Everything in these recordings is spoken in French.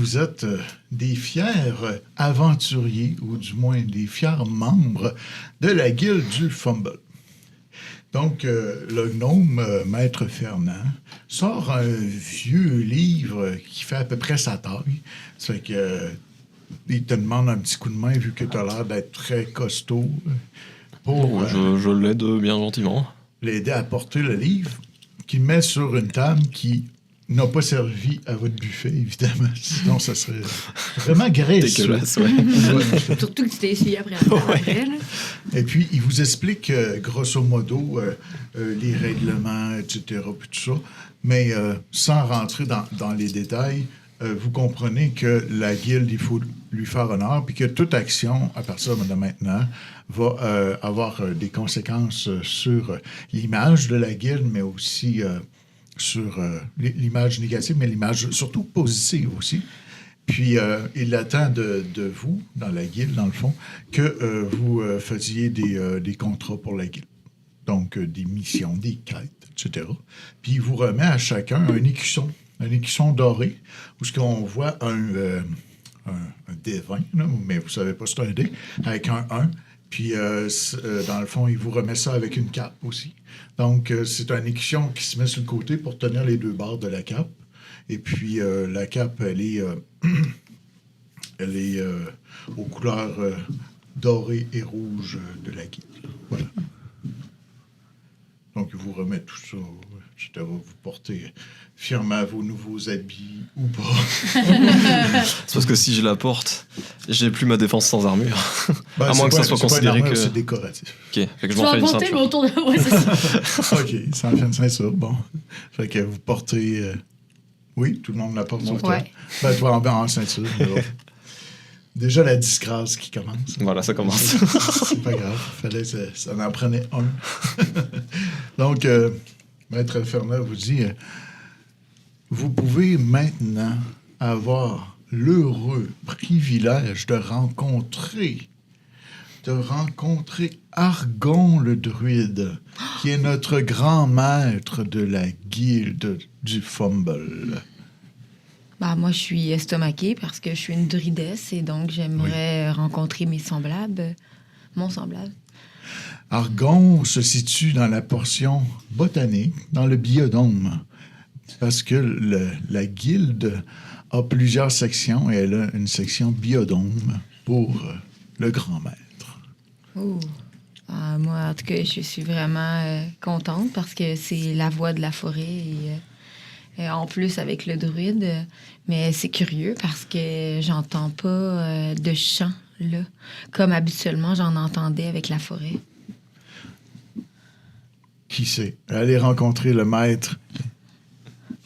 vous êtes des fiers aventuriers, ou du moins des fiers membres de la guilde du Fumble. Donc, le gnome, Maître Fernand, sort un vieux livre qui fait à peu près sa taille. Ça fait que il te demande un petit coup de main, vu que tu as l'air d'être très costaud, pour Je l'aide bien gentiment. l'aider à porter le livre, qu'il met sur une table qui n'a pas servi à votre buffet, évidemment. Sinon, ça serait vraiment graisseux. Dégueulasse, ouais. Surtout que tu t'es essuyé après la après, là. Et puis, il vous explique, grosso modo, les règlements, etc., puis tout ça. Mais sans rentrer dans les détails, vous comprenez que la guilde, il faut lui faire honneur, puis que toute action, à partir de maintenant, va avoir des conséquences sur l'image de la guilde, mais aussi sur l'image négative, mais l'image surtout positive aussi. Puis, il attend de vous, dans la guilde, dans le fond, que vous faisiez des contrats pour la guilde. Donc, des missions, des quêtes, etc. Puis, il vous remet à chacun un écusson doré, où ce qu'on voit un dé 20, là, mais vous savez pas c'est un dé, avec un 1. Puis, dans le fond, il vous remet ça avec une cape aussi. Donc, c'est un écusson qui se met sur le côté pour tenir les deux barres de la cape. Et puis, la cape, elle est aux couleurs dorées et rouges de la guilde. Voilà. Donc, il vous remet tout ça, etc. Vous portez fièrement vos nouveaux habits ou pas. C'est parce que si je la porte, j'ai plus ma défense sans armure. Ben, à moins que ça soit considéré que... C'est décoratif. Ok, fait que je Tu m'en vas fais une porter, mais ceinture. autour de... Ouais, c'est ça. OK, ça en fait une ceinture, bon. Fait que vous portez... Oui, tout le monde la porte sur toi. Ouais. Ben, toi en ceinture. Mais bon. Déjà la disgrâce qui commence. Voilà, ça commence. C'est pas grave, ça en prenait un. Donc, Maître Fernand vous dit, vous pouvez maintenant avoir l'heureux privilège de rencontrer Argon le druide, qui est notre grand maître de la guilde du Fumble. Bah, moi, je suis estomaquée parce que je suis une druidesse et donc j'aimerais rencontrer mes semblables, mon semblable. Argon se situe dans la portion botanique, dans le biodôme, parce que la guilde a plusieurs sections et elle a une section biodôme pour le grand maître. Oh. Ah, moi, en tout cas, je suis vraiment contente parce que c'est la voix de la forêt et en plus avec le druide. Mais c'est curieux parce que j'entends pas de chant, là, comme habituellement j'en entendais avec la forêt. Qui sait? Allez rencontrer le maître.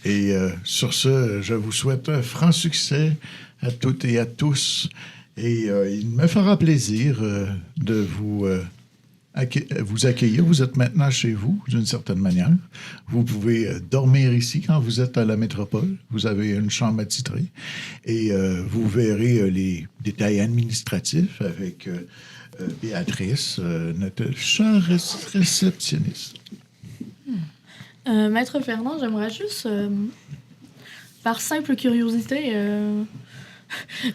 Et sur ce, je vous souhaite un franc succès à toutes et à tous. Et il me fera plaisir de vous accueillir. Vous êtes maintenant chez vous, d'une certaine manière. Vous pouvez dormir ici quand vous êtes à la métropole. Vous avez une chambre attitrée. Et vous verrez les détails administratifs avec Béatrice, notre chère réceptionniste. Maître Fernand, j'aimerais juste, par simple curiosité,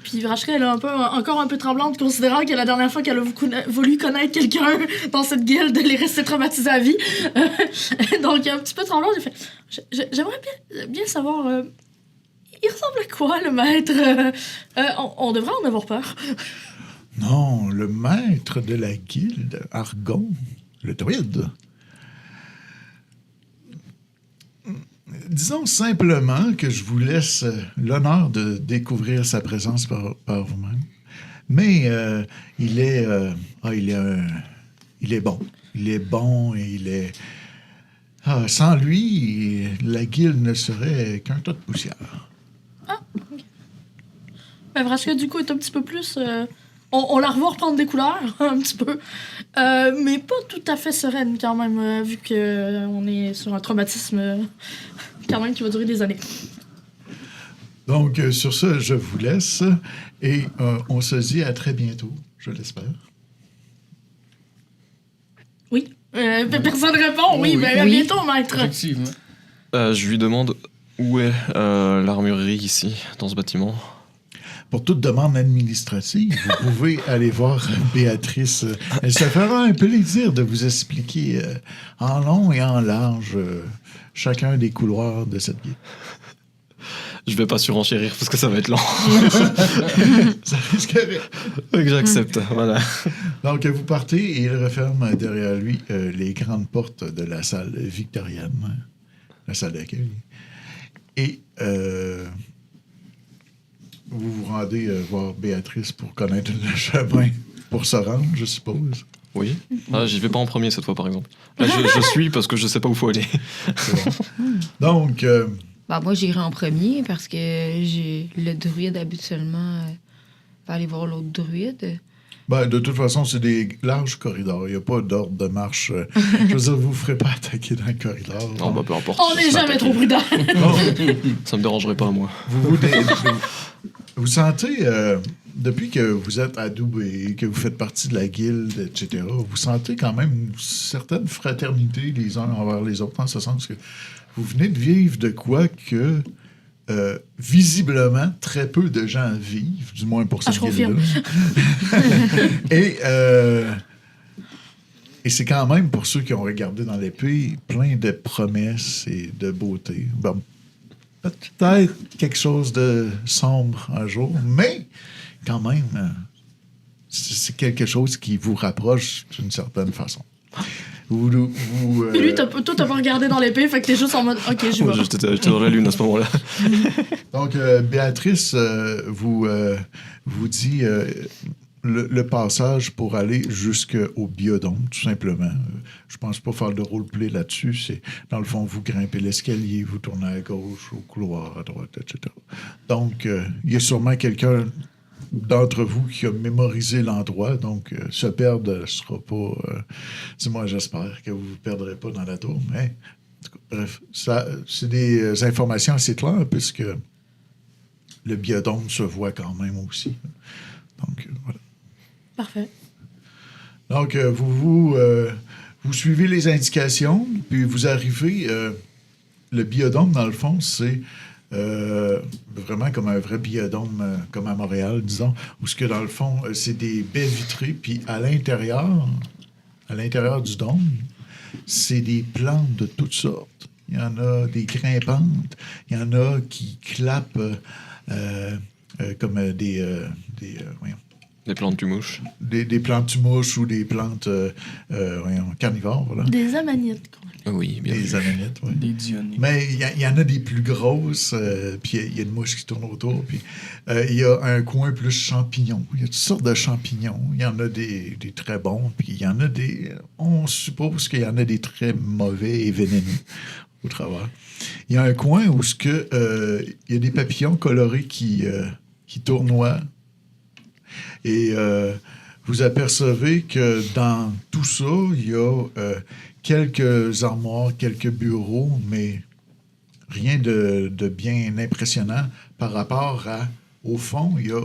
puis Rachel est encore un peu tremblante, considérant que la dernière fois qu'elle a voulu connaître quelqu'un dans cette guilde, elle est restée traumatisée à vie. Donc, un petit peu tremblante, j'ai fait... J'aimerais bien savoir... il ressemble à quoi, le maître? On devrait en avoir peur. Non, le maître de la guilde, Argon, le druide. Disons simplement que je vous laisse l'honneur de découvrir sa présence par vous-même. Mais il est bon. Il est bon et il est... sans lui, la guilde ne serait qu'un tas de poussière. Ah, OK. Ben, Vrashka, du coup, est un petit peu plus... On la revoit reprendre des couleurs, un petit peu. Mais pas tout à fait sereine, quand même, vu qu'on est sur un traumatisme... quand même qui va durer des années. Donc, sur ce, je vous laisse et on se dit à très bientôt, je l'espère. Oui. Personne répond. Oui, ben, à bientôt, maître. Effectivement. Je lui demande où est l'armurerie ici, dans ce bâtiment. pour toute demande administrative, vous pouvez aller voir Béatrice. Elle se fera un plaisir de vous expliquer en long et en large chacun des couloirs de cette guide. Je vais pas surenchérir parce que ça va être lent. Ça risquerait. Fait que j'accepte, voilà. Donc, vous partez et il referme derrière lui les grandes portes de la salle victorienne, la salle d'accueil. Et vous vous rendez voir Béatrice pour connaître le chemin pour se rendre, je suppose. Oui. Ah, j'y vais pas en premier cette fois, par exemple. Là, je suis parce que je sais pas où faut aller. C'est bon. Donc, Bah, moi, j'irai en premier parce que le druide, habituellement, va aller voir l'autre druide. ben, de toute façon, c'est des larges corridors. Il n'y a pas d'ordre de marche. Je veux dire, vous ne ferez pas attaquer dans le corridor. Non, bah peu importe. On n'est jamais trop prudent. Ça me dérangerait pas, moi. Vous sentez, depuis que vous êtes adoubé, que vous faites partie de la guilde, etc., vous sentez quand même une certaine fraternité les uns envers les autres, en ce sens que vous venez de vivre de quoi que, visiblement, très peu de gens vivent, du moins pour cette je confirme. guilde-là. Et c'est quand même, pour ceux qui ont regardé dans l'épée, plein de promesses et de beauté. Bon, peut-être quelque chose de sombre un jour, mais quand même, c'est quelque chose qui vous rapproche d'une certaine façon. Puis lui, toi, t'as pas regardé dans l'épée, fait que t'es juste en mode, OK, j'y vais. J'étais dans la lune à ce moment-là. Donc, Béatrice vous dit le passage pour aller jusqu'au biodôme, tout simplement. Je pense pas faire de roleplay là-dessus. C'est, dans le fond, vous grimpez l'escalier, vous tournez à gauche, au couloir, à droite, etc. Donc, il y a sûrement quelqu'un d'entre vous qui a mémorisé l'endroit, donc se perdre ne sera pas... moi, j'espère que vous ne vous perdrez pas dans la tour, mais en tout cas, bref, ça, c'est des informations assez claires puisque le biodôme se voit quand même aussi. Donc, voilà. Parfait. Donc, vous suivez les indications, puis vous arrivez... le biodôme, dans le fond, c'est... vraiment comme un vrai biodôme, comme à Montréal, disons, où ce que dans le fond, c'est des baies vitrées, puis à l'intérieur du dôme, c'est des plantes de toutes sortes. Il y en a des grimpantes, il y en a qui clapent comme voyons, Des plantes du mouche. des plantes tumouches ou des plantes carnivores, voilà. Des amanites, quoi. Oui, bien Des sûr. amanites, oui. Des dionnées. Mais il y en a des plus grosses, puis il y a une mouche qui tourne autour, puis il y a un coin plus champignons. Il y a toutes sortes de champignons. Il y en a des très bons, puis il y en a des... On suppose qu'il y en a des très mauvais et vénéneux au travers. Il y a un coin où il y a des papillons colorés qui tournoient. Et vous apercevez que dans tout ça, il y a quelques armoires, quelques bureaux, mais rien de bien impressionnant par rapport au fond, il y a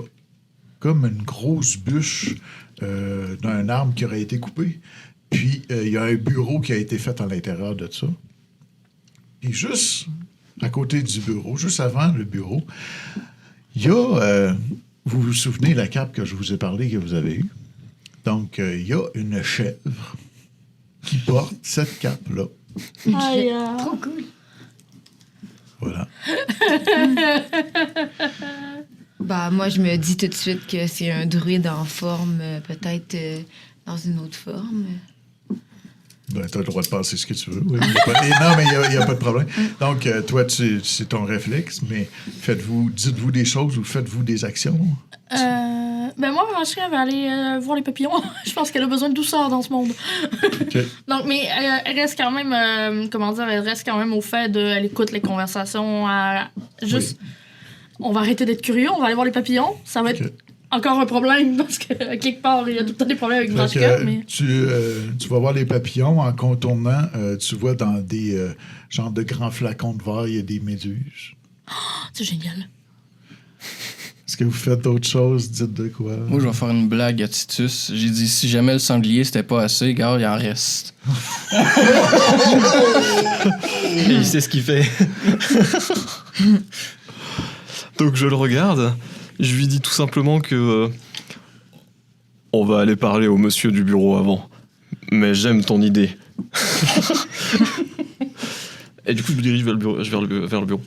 comme une grosse bûche d'un arbre qui aurait été coupé. Puis, il y a un bureau qui a été fait à l'intérieur de ça. Et juste à côté du bureau, juste avant le bureau, il y a... vous vous souvenez de la cape que je vous ai parlé que vous avez eue? Donc, il y a une chèvre qui porte cette cape-là. Aïe, Trop cool. Voilà. Bah, moi, je me dis tout de suite que c'est un druide en forme, peut-être dans une autre forme. Ben, tu as le droit de penser ce que tu veux. Oui, non, mais il n'y a pas de problème. Donc, toi, c'est ton réflexe, mais dites-vous des choses ou faites-vous des actions? Ben moi, Rachel, elle va aller voir les papillons. Je pense qu'elle a besoin de douceur dans ce monde. Okay. Donc, mais elle reste quand même, elle reste quand même au fait elle écoute les conversations. Juste, on va arrêter d'être curieux, on va aller voir les papillons. Ça va être encore un problème parce que quelque part, il y a tout le temps des problèmes avec Rachel. Mais... Tu vas voir les papillons en contournant. Tu vois dans des genres de grands flacons de verre, il y a des méduses. Oh, c'est génial. Est-ce que vous faites d'autres choses? Dites de quoi? Moi, je vais faire une blague à Titus. J'ai dit, si jamais le sanglier, c'était pas assez, gars, il en reste. Et il sait ce qu'il fait. Donc je le regarde Je lui dis tout simplement que on va aller parler au monsieur du bureau avant. Mais j'aime ton idée. Et du coup, je me dirige vers le bureau. Vers le bureau.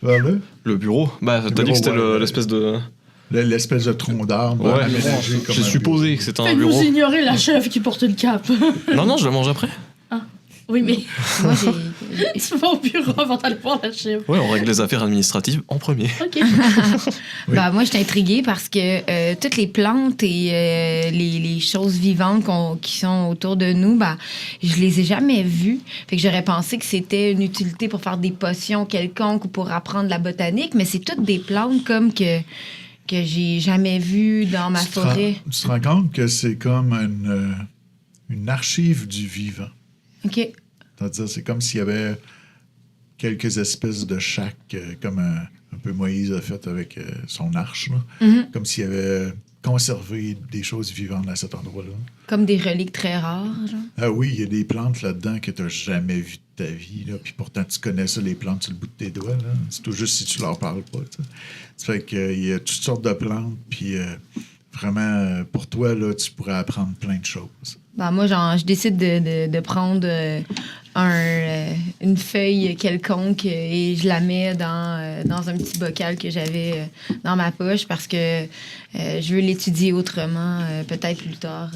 Vers Le bureau? Bah, t'as bureau, dit que c'était ouais, l'espèce de... l'espèce de tronc d'arbre. Ouais, aménagé comme j'ai un supposé bureau. que c'était un Faites-vous bureau. ignorer la chef qui porte une cape. Non, je la mange après. Oui, mais Moi, tu vas au bureau avant d'aller voir la chef. Ouais, on règle les affaires administratives en premier. OK. Oui. Bah, moi, je suis intriguée parce que toutes les plantes et les choses vivantes qui sont autour de nous, bah, je les ai jamais vues. Fait que j'aurais pensé que c'était une utilité pour faire des potions quelconques ou pour apprendre la botanique, mais c'est toutes des plantes comme que j'ai jamais vues dans ma Tu te rends- forêt. Tu te rends compte que c'est comme une archive du vivant. OK. C'est-à-dire, c'est comme s'il y avait quelques espèces de chacs, comme un peu Moïse a fait avec son arche, là. Mhm. Comme s'il avait conservé des choses vivantes à cet endroit-là. Comme des reliques très rares, genre. Ah oui, il y a des plantes là-dedans que tu n'as jamais vues de ta vie, là, puis pourtant tu connais ça, les plantes sur le bout de tes doigts. Là. C'est tout juste si tu leur parles pas. Tu sais. Ça fait qu'il y a toutes sortes de plantes, puis vraiment, pour toi, là, tu pourrais apprendre plein de choses. Ben, moi, genre, je décide de prendre une feuille quelconque et je la mets dans un petit bocal que j'avais dans ma poche parce que je veux l'étudier autrement, peut-être plus tard.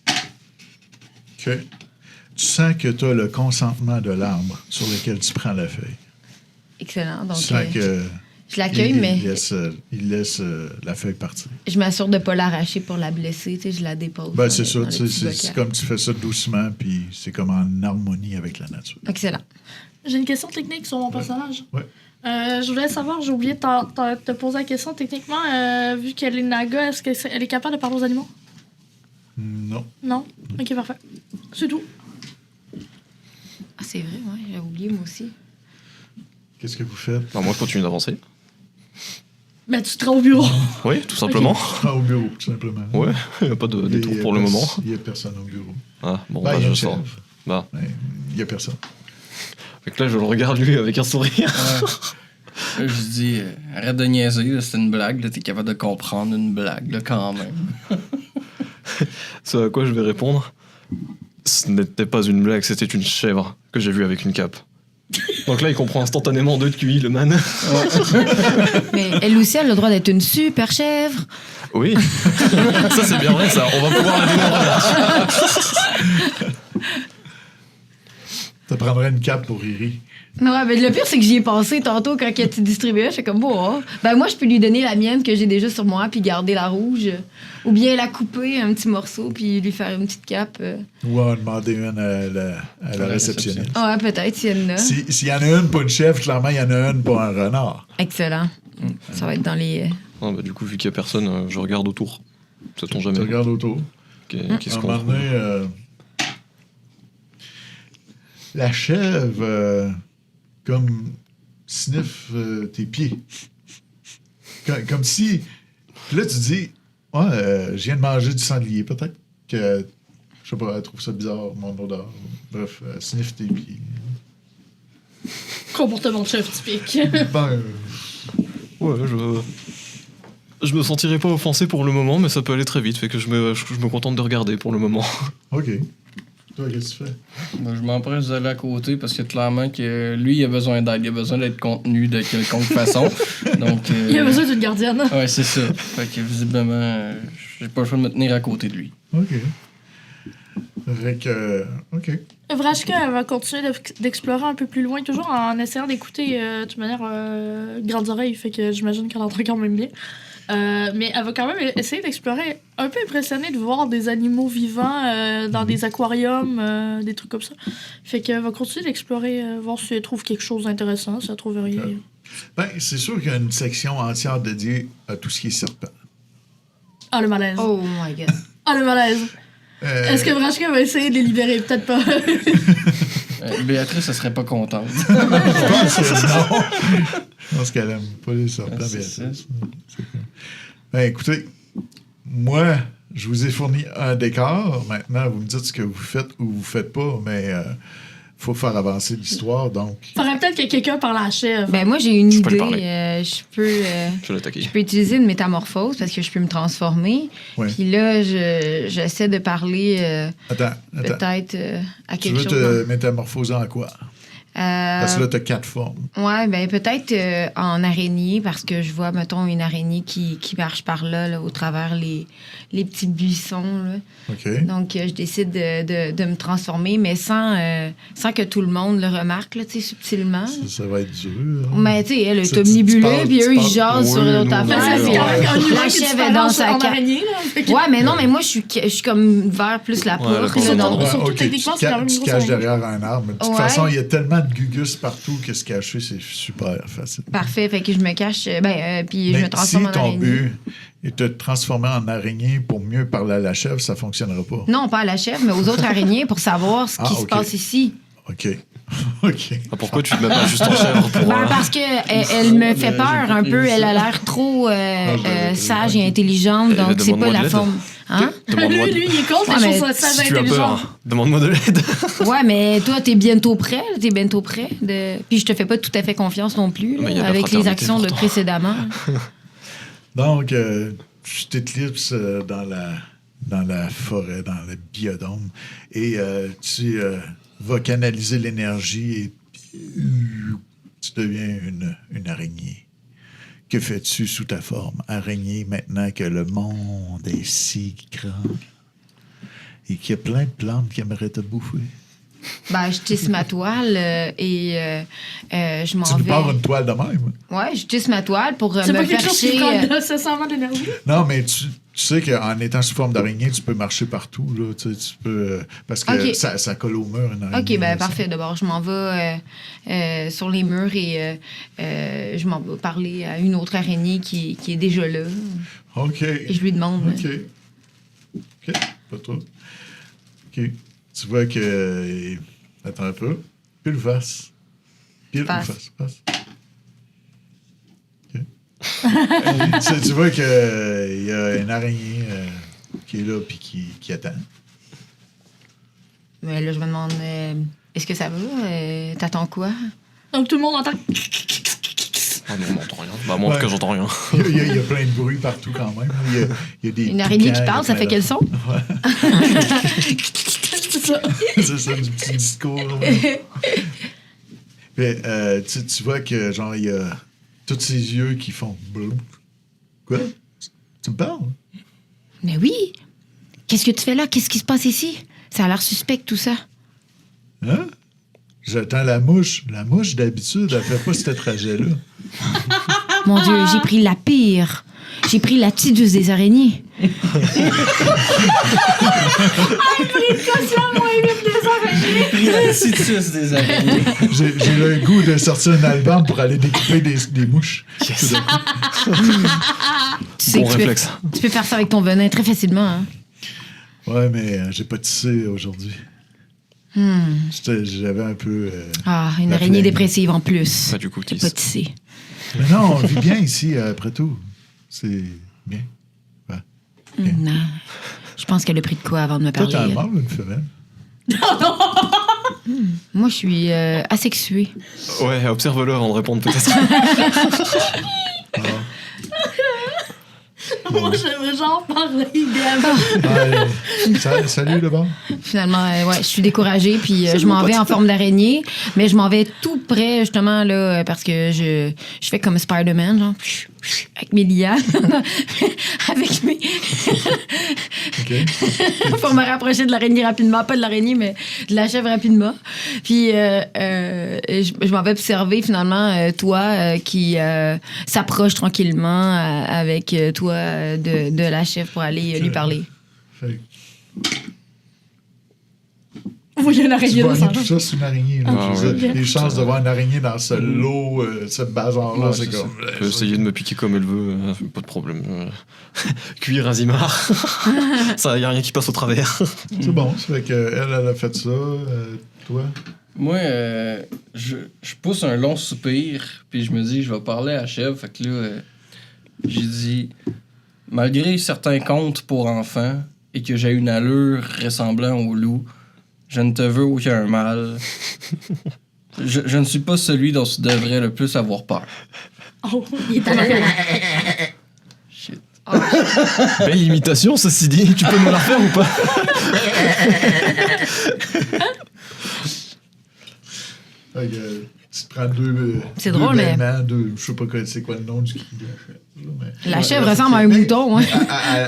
OK. Tu sens que tu as le consentement de l'arbre sur lequel tu prends la feuille. Excellent. Donc, Tu sens que je l'accueille, mais il laisse la feuille partir. je m'assure de ne pas l'arracher pour la blesser. Tu sais, je la dépose. Ben, dans c'est le- ça, dans le tu sais, petit c'est bocal. comme tu fais ça doucement, puis c'est comme en harmonie avec la nature. Excellent. J'ai une question technique sur mon personnage. Ouais. Je voulais savoir, j'ai oublié de te poser la question. Techniquement, vu qu'elle est naga, est-ce qu'elle est capable de parler aux animaux? Non. Non? Ok, parfait. C'est tout. Ah, c'est vrai, ouais, j'ai oublié moi aussi. Qu'est-ce que vous faites? Alors moi, je continue d'avancer. Ben, tu te rends au bureau. Oui, tout simplement. Ah, au bureau, tout simplement. Ouais, il n'y a pas de détour pour le moment. Il n'y a personne au bureau. Ah, bon, Ben, bah, il y a je une sors. chèvre, Bah. mais il n'y a personne. Fait que là, je le regarde lui avec un sourire. Là, je dis, arrête de niaiser, là, c'est une blague, là, t'es capable de comprendre une blague, là, quand même. Ce à quoi je vais répondre, ce n'était pas une blague, c'était une chèvre que j'ai vue avec une cape. Donc là, il comprend instantanément de QI, le man. Mais elle aussi, elle a le droit d'être une super chèvre. Oui, ça c'est bien vrai, ça. On va pouvoir la dénombrer. Ça prendrait une cape pour Riri. Ouais, mais le pire, c'est que j'y ai pensé tantôt quand tu distribuais. J'étais comme, bon, ben moi, je peux lui donner la mienne que j'ai déjà sur moi, puis garder la rouge. Ou bien la couper, un petit morceau, puis lui faire une petite cape. Ou en demander une à la réceptionniste. Ouais, peut-être, s'il y en a. S'il y en a une pour une chèvre, clairement, il y en a une pour un renard. Excellent. Ça va être dans les... Ah, bah, du coup, vu qu'il n'y a personne, je regarde autour. Sait-on Tu jamais. regardes autour. Qu'est-ce À un qu'on moment trouve donné, la chèvre, comme sniffe tes pieds. Comme si... Puis là, tu dis, ouais, je viens de manger du sanglier. Peut-être que, je sais pas, elle trouve ça bizarre, mon odeur. Bref, elle sniffe tes pieds. Comportement de chef typique. Ben, Ouais, je me sentirais pas offensé pour le moment, mais ça peut aller très vite. Fait que je me contente de regarder pour le moment. OK. Toi, qu'est-ce que tu fais? Moi, je m'empresse d'aller à côté parce que clairement que lui, il a besoin d'aide. Il a besoin d'être contenu de quelconque façon. Donc, Il a besoin d'une gardienne. Ouais, c'est ça. Fait que visiblement, j'ai pas le choix de me tenir à côté de lui. OK. Fait que, OK. Vrashka, elle va continuer d'explorer un peu plus loin, toujours en essayant d'écouter de toute manière grandes oreilles, fait que j'imagine qu'elle entend quand même bien. Mais elle va quand même essayer d'explorer, un peu impressionnée de voir des animaux vivants dans des aquariums, des trucs comme ça. Fait qu'elle va continuer d'explorer, voir si elle trouve quelque chose d'intéressant, si elle trouve rien. Ben, c'est sûr qu'il y a une section entière dédiée à tout ce qui est serpent. Ah, le malaise. Oh my God. Ah, le malaise. Est-ce que Vrashka va essayer de les libérer? Peut-être pas. Béatrice, elle serait pas contente. Je pense que non. Je pense qu'elle aime pas les serpents, Ah, c'est Béatrice. C'est cool. Ben, écoutez, moi, je vous ai fourni un décor. Maintenant, vous me dites ce que vous faites ou vous faites pas, mais faut faire avancer l'histoire, donc... Faudrait peut-être que quelqu'un parle à la chèvre. Ben, moi, j'ai une Je peux lui idée. parler. Je Je vais l'attaquer. peux utiliser une métamorphose parce que je peux me transformer. Ouais. Puis là, j'essaie de parler Attends. peut-être à Tu quelque veux chose. te métamorphoser en quoi? Parce que là, t'as 4 formes. Ouais, ben peut-être en araignée, parce que je vois, mettons, une araignée qui marche par là, au travers les petits buissons. Là. OK. Donc, je décide de me transformer, mais sans que tout le monde le remarque, là, tu sais, subtilement. Ça va être dur. Mais tu sais, elle Ça, est omnibulée, tu puis eux, parles- ils jasent sur Oui, une autre non, affaire. non, puis, non, non. la chèvre est dans sa en cage. araignée, là. Fait que- Ouais, mais non, mais moi, je suis comme vers plus la Ouais, porte. le là, porte- donc- Ouais, Surtout OK. techniquement, c'est quand même une Tu te grosse caches araignée. derrière un arbre. De toute Ouais. façon, il y a tellement de gugus partout que se cacher, c'est super facile. Parfait, fait que je me cache, puis je Mais me transforme si en ton araignée. but est de te transformer en araignée pour mieux parler à la chèvre, ça fonctionnera pas. Non, pas à la chèvre, mais aux autres araignées pour savoir ce qui se OK. passe ici. OK. OK. Ah, pourquoi tu te mets pas juste en chèvre pour... Ben, parce que elle me fait peur un peu. Elle a l'air trop sage et intelligente, donc c'est demande-moi pas de la l'aide. forme. Hein? Demande-moi Lui, il est contre Ouais, les mais choses sages si tu as intelligentes. peur, demande-moi de l'aide. Ouais, mais toi, t'es bientôt prêt. Là, t'es bientôt prêt. Puis je te fais pas tout à fait confiance non plus, là, Mais il y a la avec les fraternité actions de pourtant. précédemment. Donc, tu t'éclipses dans la forêt, dans le biodôme, et tu vas canaliser l'énergie et tu deviens une araignée. Que fais-tu sous ta forme araignée maintenant que le monde est si grand et qu'il y a plein de plantes qui aimeraient te bouffer? Ben, je tisse ma toile et je m'en Tu nous vais. pars une toile de même? Ouais, je tisse ma toile pour C'est me pas quelque chose qui percher. prend nécessairement d'énergie. Non, mais tu sais qu'en étant sous forme d'araignée, tu peux marcher partout. Là, tu peux, parce que OK. ça colle au mur, une araignée. OK, ben là, parfait. D'abord, je m'en vais sur les murs et je m'en vais parler à une autre araignée qui est déjà là. ça. OK. Et je lui demande. OK. OK, pas trop. OK. Tu vois que... Attends un peu. Pile face. Pile ou Face. face. OK. tu vois qu'il y a une araignée qui est là puis qui attend. Mais là, je me demande, est-ce que ça va? T'attends quoi? Donc tout le monde entend. Ah non, on n'entend rien. Bah, moi, en tout cas, Ouais. j'entends rien. Il y a plein de bruit partout quand même. Il y a des Une araignée qui piquants, parle, ça fait quel son? C'est ça. C'est ça, du petit discours. Ouais. Puis, tu vois que, genre, il y a tous ces yeux qui font... blou. Quoi? Tu me parles? Mais oui! Qu'est-ce que tu fais là? Qu'est-ce qui se passe ici? Ça a l'air suspect, tout ça. Hein? J'attends la mouche. La mouche, d'habitude, elle fait pas ce trajet-là. Mon Dieu, j'ai pris la pire. J'ai pris la tidus des araignées. La citus des araignées. J'ai le goût de sortir un album pour aller découper des mouches. Yes. Tu sais Bon que réflexe. tu peux faire ça avec ton venin très facilement. Hein? Ouais, mais j'ai pas tissé aujourd'hui. J'avais un peu... Ah, une La araignée flemme. dépressive en plus. Bah, du coup, J'ai tisse. pas tissé. Mais non, on vit bien ici, après tout. C'est bien. Non. Je pense qu'elle a pris de quoi avant de me Toi, parler. t'as un elle. mâle ou une femelle? Moi, je suis asexuée. Ouais, observe-le avant de répondre, peut-être. Moi, j'aimerais genre parler idéalement. Salut, le bon. Finalement, ouais, je suis découragée, puis je m'en vais en forme d'araignée, mais je m'en vais tout près, justement, là, parce que je fais comme Spider-Man, genre, avec mes lianes, avec mes... OK. pour me rapprocher de l'araignée rapidement, pas de l'araignée, mais de la chèvre rapidement. Puis je m'en vais observer, finalement, toi qui s'approche tranquillement avec toi de la chèvre pour aller lui parler. Fait Oui, il y a une que tu araignée vois dans tout ça, c'est une araignée. Là. Ah, Je veux dire, ouais. les chances de voir une araignée dans ce lot, ce bazar-là, Ouais, c'est c'est comme... Elle peut essayer de me piquer comme elle veut, pas de problème. Cuire Azimar. Ça, y a rien qui passe au travers. C'est bon, ça fait qu'elle a fait ça. Toi? Moi, je pousse un long soupir, puis je me dis, je vais parler à la chèvre. Fait que là, j'ai dit, malgré certains contes pour enfants et que j'ai une allure ressemblant au loup, Je ne te veux aucun mal. Je ne suis pas celui dont tu devrais le plus avoir peur. Oh, il est à l'arrière. Shit. Belle imitation, ceci dit. Tu peux me la refaire ou pas? Tu te prends deux. C'est deux drôle, mais- bêtements, je sais pas c'est quoi le nom du cri de la chèvre. Mais... La chèvre ressemble à un mouton, hein.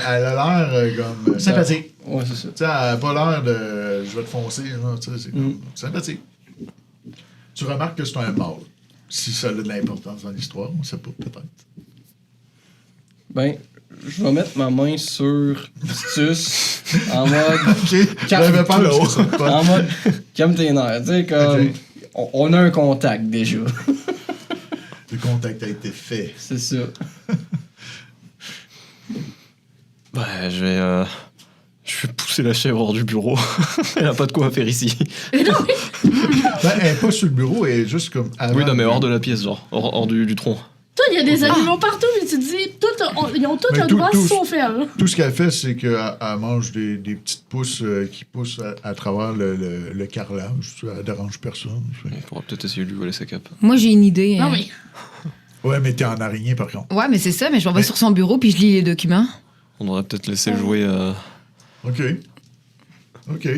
Elle a l'air comme sympathique. Ouais, c'est ça. Tu sais, elle a pas l'air de je vais te foncer. Là, tu sais, c'est comme sympathique. Tu remarques que c'est un mâle. Si ça a de l'importance dans l'histoire, on sait pas, peut-être. Ben, je vais mettre ma main sur Titus en mode. Ok, j'avais peur que ça soit pas. En mode. Calme tes nerfs. Tu sais, comme. Ok. On a un contact déjà. Le contact a été fait. C'est ça. Bah, je vais pousser la chèvre hors du bureau. Elle a pas de quoi à faire ici. Ben, elle est pas sur le bureau, elle est juste comme. Avant Oui, non, mais le- hors de la pièce, genre. Hors du tronc. Toi, il y a des animaux partout, mais tu te dis, ils ont tous Mais le tout- droit tout- sauf elle. Tout ce qu'elle fait, c'est qu'elle mange des petites pousses qui poussent à travers le carrelage. Elle dérange personne. On pourra peut-être essayer de lui voler sa cape. Moi, j'ai une idée. Non, mais. Ouais, mais t'es en araignée, par contre. Ouais, mais c'est ça, mais je m'en vais Mais- sur son bureau puis je lis les documents. On devrait peut-être laisser jouer. OK. OK.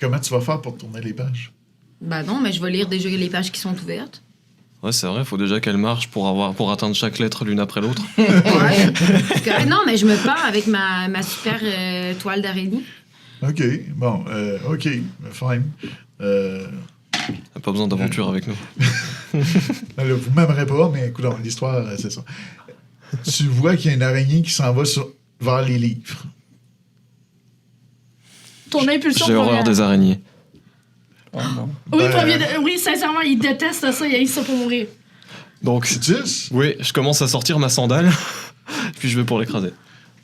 Comment tu vas faire pour tourner les pages? Bah non, mais je vais lire déjà les pages qui sont ouvertes. Ouais, c'est vrai, faut déjà qu'elle marche pour atteindre chaque lettre l'une après l'autre. Ouais. C'est correct. Non, mais je me pars avec ma super toile d'araignée. OK. Bon, OK. Fine. T'as pas besoin d'aventure avec nous. Là, vous m'aimerez pas, mais écoute, l'histoire, c'est ça. Tu vois qu'il y a une araignée qui s'en va vers les livres. Ton impulsion J'ai horreur première. des araignées. Oh non. Oui, Ben- oui, sincèrement, il déteste ça, il a eu ça pour mourir. Donc, Titus? oui, je commence à sortir ma sandale, puis je vais pour l'écraser.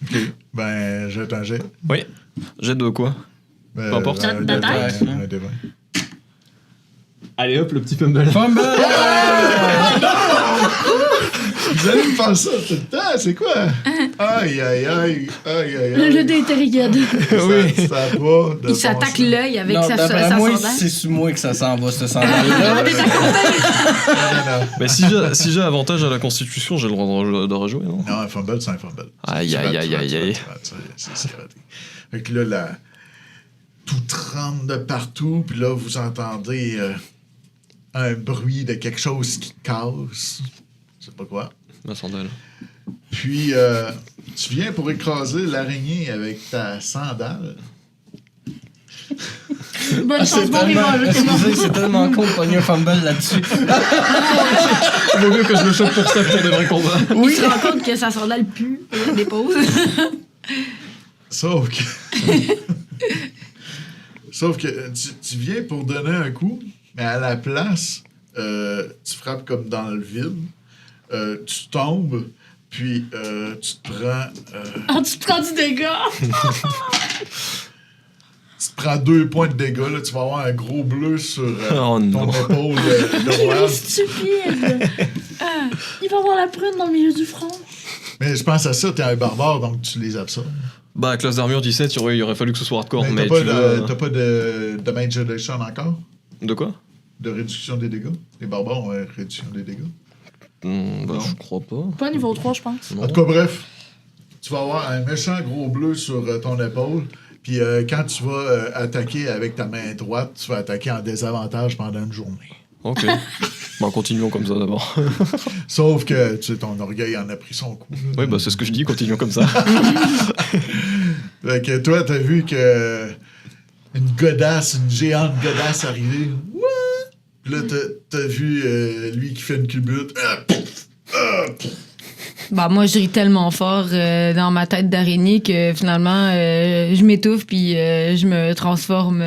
OK. Ben, jette un jet. Oui. Jet de quoi? Ben, Peu importe. un De des taille. 20, un des 20. Allez hop, le petit fumble. Fumble! Vous allez me faire ça tout le temps, c'est quoi? Aïe, aïe, aïe, aïe, aïe, Le aïe. dé était rigide. Oui. Ça a pas de Il bon s'attaque sens. l'œil avec Non, sa d'après moi, sandale. c'est sur moi que ça s'en va, ce sandal-là. Non, non, Mais si j'ai avantage à la constitution, j'ai le droit de rejouer, non? non, un fumble, c'est un fumble. Aïe, aïe, aïe, aïe, aïe. C'est raté. Fait que là, tout tremble de partout, puis là, vous entendez un bruit de quelque chose qui casse. Je sais pas quoi. Ma sandale. Puis, tu viens pour écraser l'araignée avec ta sandale. Bonne chance, bon tellement, rival. excusez, c'est tellement con de pogner un fumble là-dessus. Vaut mieux que je le chope pour ça pour des vrais combats. Il se rend compte que sa sandale pue et la dépose. Sauf que... Sauf que tu viens pour donner un coup, mais à la place, tu frappes comme dans le vide. Tu tombes, puis tu te prends... Ah, tu te prends du dégât. tu te prends 2 points de dégâts. Là, tu vas avoir un gros bleu sur Oh ton non. épaule Il est droite. stupide. Ah, il va avoir la prune dans le milieu du front. Mais je pense à ça, t'es un barbare, donc tu les absorbes. Bah, classe d'armure 17, il aurait fallu que ce soit hardcore. Mais Mais t'as pas, tu veux, t'as pas de damage reduction encore? De quoi? De réduction des dégâts? Les barbares ont une réduction des dégâts. Bah, Non. je crois pas. Pas niveau 3, je pense. Non. En tout cas, bref, tu vas avoir un méchant gros bleu sur ton épaule. Puis quand tu vas attaquer avec ta main droite, tu vas attaquer en désavantage pendant une journée. Ok. Bah, continuons comme ça d'abord. Sauf que tu sais, ton orgueil en a pris son coup. là. Oui, bah, c'est ce que je dis, continuons comme ça. Fait que toi, t'as vu que une godasse, une géante godasse arriver. What? Puis là, t'as vu lui qui fait une culbute. Bah, moi, je ris tellement fort dans ma tête d'araignée que finalement, je m'étouffe puis je me transforme.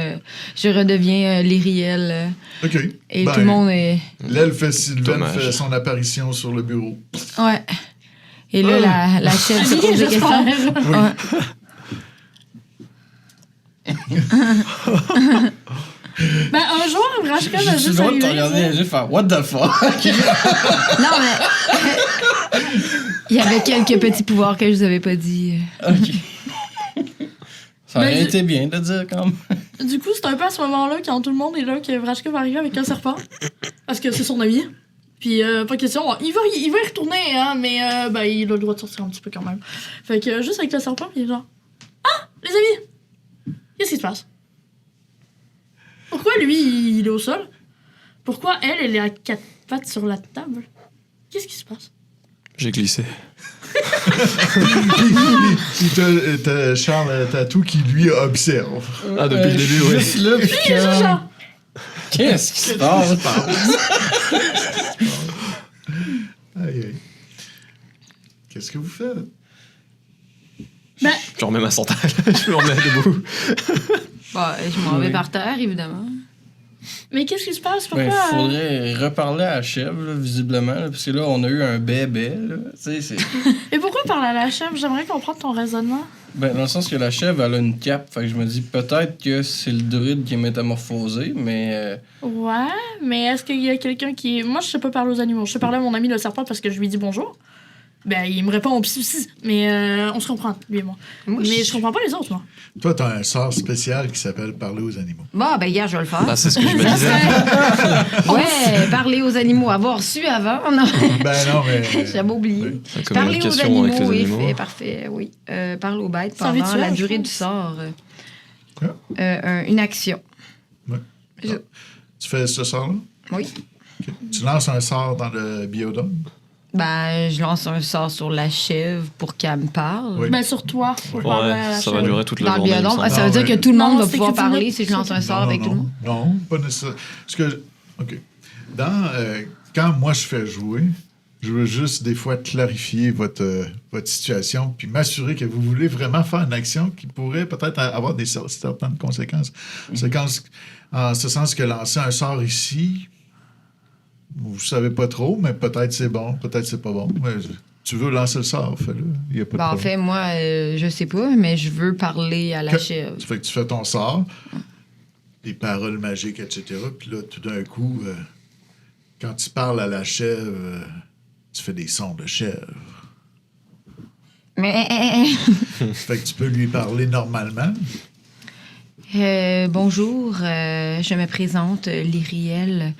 Je redeviens l'Iriel. OK. Et Ben, tout le monde est. L'elfe Sylvain Dommage. fait son apparition sur le bureau. Ouais. Et là, la chef se pose des questions. J'espère. Ouais. Ben, un jour, Vrashka va Je suis juste loin de te arriver. regarder et juste faire What the fuck? Non, mais. Il y avait quelques petits pouvoirs que je vous avais pas dit. Ok. Ça aurait Ben, été bien de le dire quand même. du coup, c'est un peu à ce moment-là, quand tout le monde est là, que Vrachka va arriver avec un serpent. Parce que c'est son ami. Puis, pas question. Il va y retourner, hein, mais ben, il a le droit de sortir un petit peu quand même. Fait que juste avec le serpent, puis genre. Ah! Les amis! Qu'est-ce qui se passe? Pourquoi lui, il est au sol? Pourquoi elle est à 4 pattes sur la table? Qu'est-ce qui se passe? J'ai glissé. Puis t'as Charles Tatou qui lui observe. Ah, depuis le début, oui. Juste là, puis Il est juste genre. qu'est-ce qui se passe? Aïe, aïe. Qu'est-ce que vous faites? Ben, Je remets ma sandale. Je me remets debout. Bah, je m'en vais Oui. par terre, évidemment. mais qu'est-ce qui se passe? Ben, Pourquoi? faudrait reparler à Chev, là, visiblement, là, parce que là, on a eu un bébé, là. Tu sais, c'est. Et pourquoi parler à la chèvre? J'aimerais comprendre ton raisonnement. Ben, dans le sens que la chèvre, elle a une cape, fait que je me dis peut-être que c'est le druide qui est métamorphosé, mais. Ouais, mais est-ce qu'il y a quelqu'un qui est. Moi, je sais pas parler aux animaux. Je sais parler à mon ami le serpent parce que je lui dis bonjour. Ben, il me répond psi, mais on se comprend, lui et moi. Mais je comprends pas les autres, moi. Toi, t'as un sort spécial qui s'appelle Parler aux animaux. Bon, ben, hier, je vais le faire. Bah, c'est ce que je me disais. Ouais, parler aux animaux, avoir su avant. Non, Ben non, mais. j'avais oublié. Oui. La Parler aux communication animaux, avec les oui, animaux. fait, parfait, oui. Parler aux bêtes C'est pendant habituel, la je durée pense. du sort. Ah. Une action. Tu fais ce sort-là? Oui. Ok. Tu lances un sort dans le biodôme? Ben, je lance un sort sur la chèvre pour qu'elle me parle. Oui. Ben, sur toi. Pour parler à la Ouais, ça va chèvre. durer toute la Dans le journée. il me biodôme. semble. Ah, ça Non, veut dire mais- que tout le monde Non, va c'est pouvoir que tu parler l'as- si je lance un sort Non, avec non, tout le monde. Non, pas nécessairement. Parce que, OK. Quand moi je fais jouer, je veux juste des fois clarifier votre situation puis m'assurer que vous voulez vraiment faire une action qui pourrait peut-être avoir certaines conséquences. En ce sens que lancer un sort ici, vous savez pas trop, mais peut-être c'est bon, peut-être c'est pas bon. Mais tu veux lancer le sort, fais-le. Il y a pas de Ben, en problème. fait, moi, je sais pas, mais je veux parler à la chèvre. Ça fait que tu fais ton sort, des paroles magiques, etc. Puis là, tout d'un coup, quand tu parles à la chèvre, tu fais des sons de chèvre. Mais, Fait que tu peux lui parler normalement. bonjour, je me présente, Lyriel.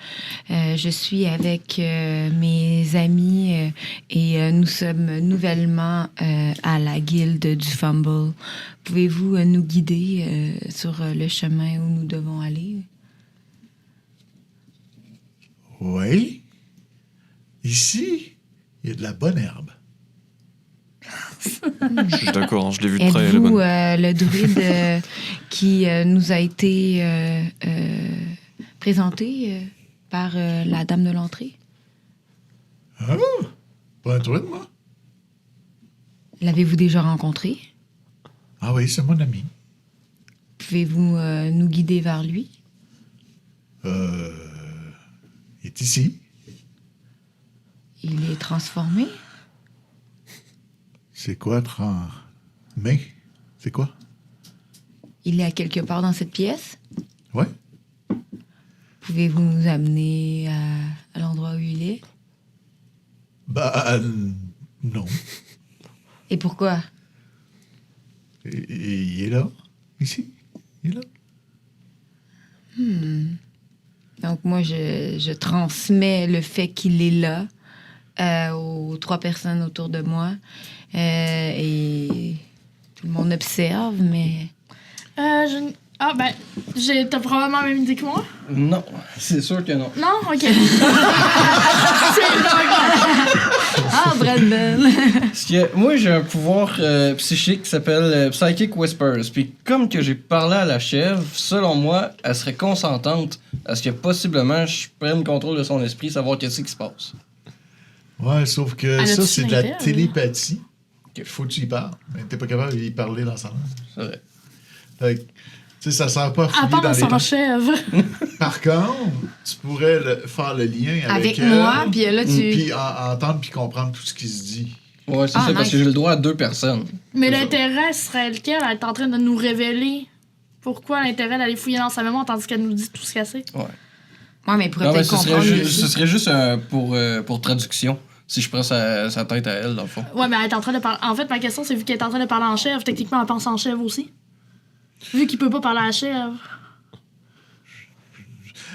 Je suis avec mes amis et nous sommes nouvellement à la guilde du Fumble. Pouvez-vous nous guider sur le chemin où nous devons aller? Oui. Ici, il y a de la bonne herbe. Je suis d'accord, hein, je l'ai vu de près. elle est Êtes-vous bonne. le druide qui nous a été présenté par la dame de l'entrée? Ah! Pas un druide, moi? L'avez-vous déjà rencontré? Ah oui, c'est mon ami. Pouvez-vous nous guider vers lui? Il est ici. Il est transformé? C'est quoi, Mais, c'est quoi? Il est à quelque part dans cette pièce? Ouais. Pouvez-vous nous amener à l'endroit où il est? Bah, non. Et pourquoi? Il est là. Ici. Il est là. Donc moi, je transmets le fait qu'il est là aux 3 personnes autour de moi. Et tout le monde observe, mais... Ah, ben, t'as probablement la même idée que moi. Non, c'est sûr que non. Non? OK. C'est Ah, Brandon! Parce que moi, j'ai un pouvoir psychique qui s'appelle Psychic Whispers. Puis comme que j'ai parlé à la chèvre, selon moi, elle serait consentante à ce que possiblement je prenne contrôle de son esprit, savoir qu'est-ce qui se passe. Ouais, sauf que a-tu ça, c'est de la l'intérêt? télépathie. Il faut que tu y parles. Mais t'es pas capable d'y parler dans sa langue. C'est vrai. Fait que, tu sais, ça sert pas à à fouiller part dans dans les son mains. chèvre. Par contre, tu pourrais faire le lien avec Avec elle, moi, puis là, tu... puis entendre puis comprendre tout ce qui se dit. Ouais, c'est Ah, ça, parce nice. que j'ai le droit à 2 personnes. Mais C'est ça. l'intérêt serait lequel? Elle est en train de nous révéler pourquoi l'intérêt d'aller fouiller dans sa mémoire tandis qu'elle nous dit tout ce qu'elle sait. Ouais. Ouais, mais il pourrait Non, mais peut-être ce serait, comprendre. ce serait juste pour traduction. Si je prends sa tête à elle, dans le fond. Ouais, mais elle est en train de parler. En fait, ma question, c'est vu qu'elle est en train de parler en chèvre, techniquement, elle pense en chèvre aussi. Vu qu'il peut pas parler à la chèvre.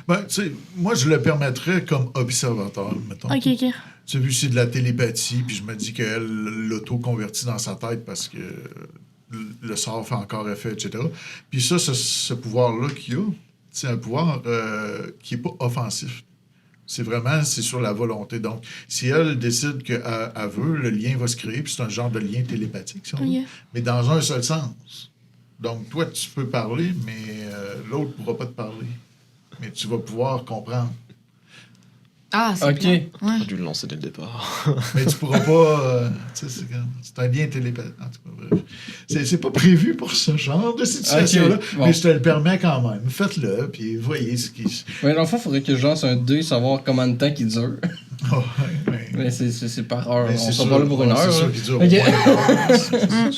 Ben, tu sais, moi, je le permettrais comme observateur, mettons. Ok, ok. Tu as vu, c'est de la télépathie, puis je me dis qu'elle l'auto-convertit dans sa tête parce que le sort fait encore effet, etc. Puis ça, ce pouvoir-là qu'il a, c'est un pouvoir qui n'est pas offensif. C'est sur la volonté. Donc, si elle décide qu'elle veut, le lien va se créer, puis c'est un genre de lien télépathique, si on veut, Ok. mais dans un seul sens. Donc, toi, tu peux parler, mais l'autre ne pourra pas te parler. Mais tu vas pouvoir comprendre. Ah, c'est Ok. bien. Ouais. J'aurais dû le lancer dès le départ. Mais tu pourras pas. Tu sais, c'est un lien télépathique. En tout cas, bref. C'est pas prévu pour ce genre de situation-là, Ok, bon. mais je te le permets quand même. Faites-le, puis voyez ce qui. Mais dans le fond, il faudrait que je lance un dé, savoir combien de temps qu'il dure. Oh, ouais. Mais c'est par heure. Mais On c'est sera sûr, pas là pour une ouais, heure. C'est là. sûr qu'il dure Ok. au moins une heure.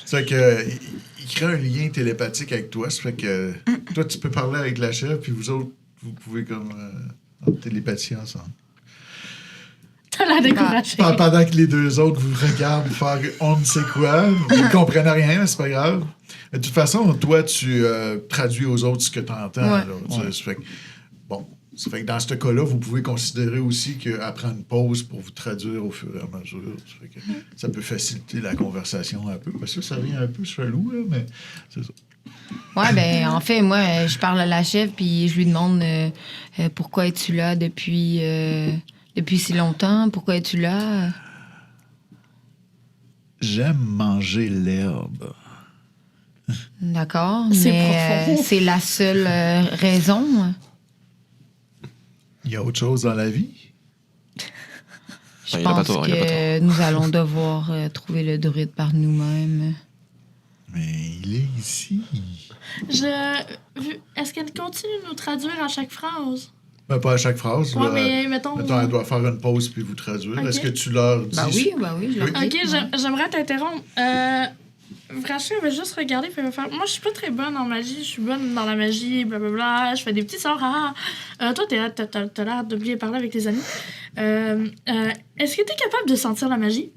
C'est que il crée un lien télépathique avec toi. Ça fait que toi, tu peux parler avec la chef, puis vous autres, vous pouvez comme en télépathie ensemble. T'as l'air découragé. Pendant que les deux autres vous regardent faire on ne sait quoi, vous ne comprenez rien, mais c'est pas grave. De toute façon, toi, tu traduis aux autres ce que tu entends. Ouais. Ça fait que, bon, ça fait que dans ce cas-là, vous pouvez considérer aussi qu'elle prend une pause pour vous traduire au fur et à mesure. Ça fait que ça peut faciliter la conversation un peu. Parce que ça vient un peu chelou, là, mais c'est ça. Ouais, ben en fait, moi, je parle à la chef, puis je lui demande pourquoi es-tu là depuis si longtemps? Pourquoi es-tu là? J'aime manger l'herbe. D'accord, C'est mais profond. c'est la seule raison. Il y a autre chose dans la vie? Je Il a pas pense tort, il a pas que nous allons devoir trouver le druide par nous-mêmes. Mais il est ici. Est-ce qu'elle continue de nous traduire à chaque phrase? Ben, pas à chaque phrase. Ouais, là. mais mettons. Mettons, elle doit faire une pause puis vous traduire. Ok. Est-ce que tu leur dis... Ben oui, je leur Oui. dis. Ok, j'aimerais t'interrompre. Vraché avait juste regardé et me faire. Moi, je suis pas très bonne en magie. Je suis bonne dans la magie, blablabla. Je fais des petits sorts. Toi, t'as l'air de bien parler avec tes amis. Est-ce que t'es capable de sentir la magie?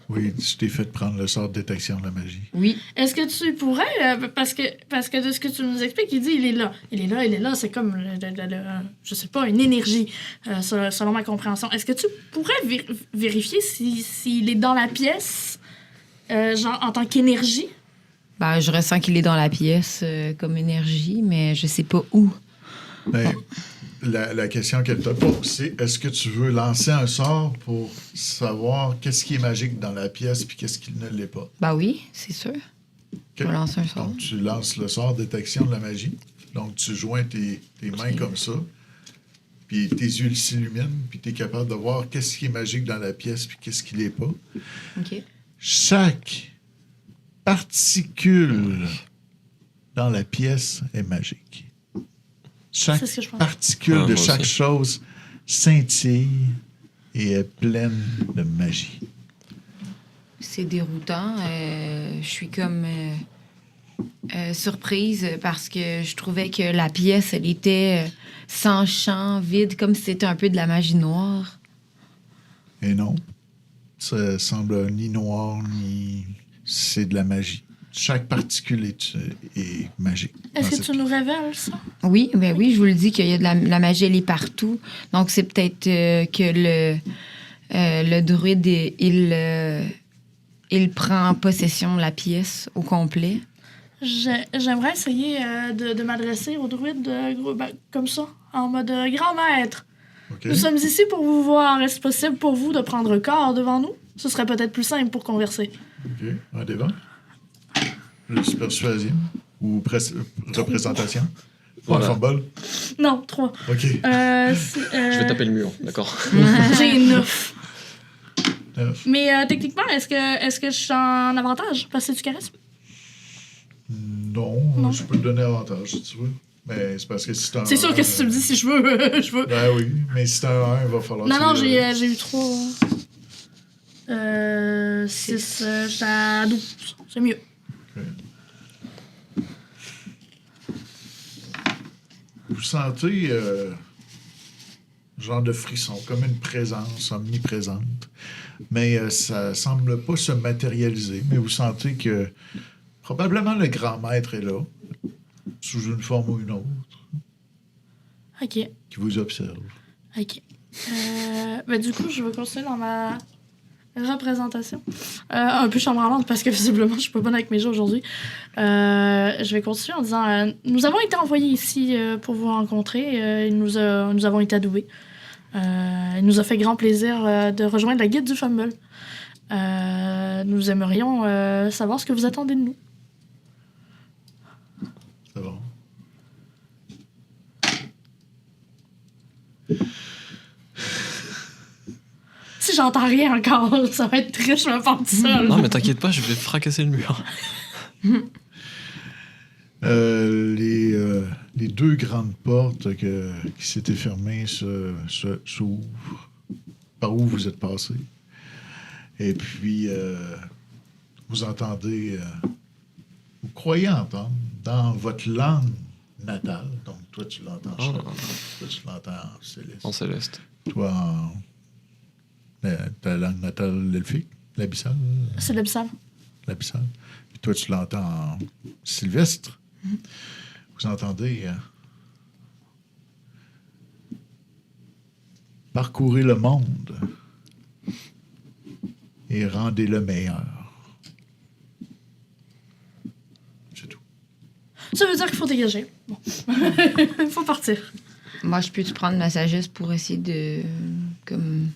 Oui, je t'ai fait prendre le sort de détection de la magie. Oui. Est-ce que tu pourrais, parce que de ce que tu nous expliques, il dit il est là. Il est là, c'est comme, je sais pas, une énergie, selon ma compréhension. Est-ce que tu pourrais vérifier s'il est dans la pièce, genre en tant qu'énergie? Ben, je ressens qu'il est dans la pièce comme énergie, mais je sais pas où. Ben, la question qu'elle te pose, c'est est-ce que tu veux lancer un sort pour savoir qu'est-ce qui est magique dans la pièce puis qu'est-ce qui ne l'est pas? Ben oui, c'est sûr. Je vais lancer un sort. Donc, tu lances le sort détection de la magie. Donc, tu joins tes mains comme ça, puis tes yeux s'illuminent, puis tu es capable de voir qu'est-ce qui est magique dans la pièce puis qu'est-ce qui l'est pas. OK. Chaque particule dans la pièce est magique. Chaque C'est ce que je pense. particule Ouais, de moi chaque aussi. chose scintille et est pleine de magie. C'est déroutant. Je suis comme surprise parce que je trouvais que la pièce, elle était sans champ, vide, comme si c'était un peu de la magie noire. Et non, ça semble ni noir, ni... C'est de la magie. Chaque particule est magique. Est-ce dans que cette tu nous révèles ça? Oui, ben oui, je vous le dis qu'il y a de la magie, elle est partout. Donc, c'est peut-être que le druide, il prend possession de la pièce au complet. J'aimerais essayer de m'adresser au druide comme ça, en mode grand maître. OK? Nous sommes ici pour vous voir. Est-ce possible pour vous de prendre corps devant nous? Ce serait peut-être plus simple pour converser. OK. Un des 20. Plus persuasion ou représentation. Voilà. Fumble. Non, 3. OK. Je vais taper le mur, d'accord. J'ai 9. 9. Mais techniquement, est-ce que je suis en avantage parce que c'est du charisme? Non, je peux te donner avantage si tu veux. Mais c'est parce que si c'est un C'est sûr que si tu me dis si je veux, je veux. Ben oui, mais si c'est un 1, il va falloir... Non, que tu j'ai eu 3. 6, j'étais à 12. C'est mieux. Vous sentez genre de frisson, comme une présence omniprésente. Mais ça semble pas se matérialiser. Mais vous sentez que probablement le grand maître est là, sous une forme ou une autre. OK. qui vous observe. OK. Ben, du coup, je vais continuer dans ma représentation. Un peu chambranlante parce que visiblement, je suis pas bonne avec mes jeux aujourd'hui. Je vais continuer en disant nous avons été envoyés ici pour vous rencontrer. Nous avons été adoubés. Il nous a fait grand plaisir de rejoindre la guide du Fumble. Nous aimerions savoir ce que vous attendez de nous. C'est bon. Si j'entends rien encore, ça va être triste, je me porte tout seul. Non, mais t'inquiète pas, je vais fracasser le mur. Les deux grandes portes qui s'étaient fermées s'ouvrent par où vous êtes passé. Et puis, vous entendez, vous croyez entendre dans votre langue natale, donc toi tu l'entends Oh. toi tu l'entends en céleste, En céleste. toi en ta langue natale l'elfique, l'abyssal, C'est l'abyssal. l'abyssal. Puis toi, tu l'entends en sylvestre. Vous entendez parcourez le monde et rendez-le meilleur. C'est tout. Ça veut dire qu'il faut dégager. Bon. Il faut partir. Moi, je peux-tu prendre ma sagesse pour essayer de comme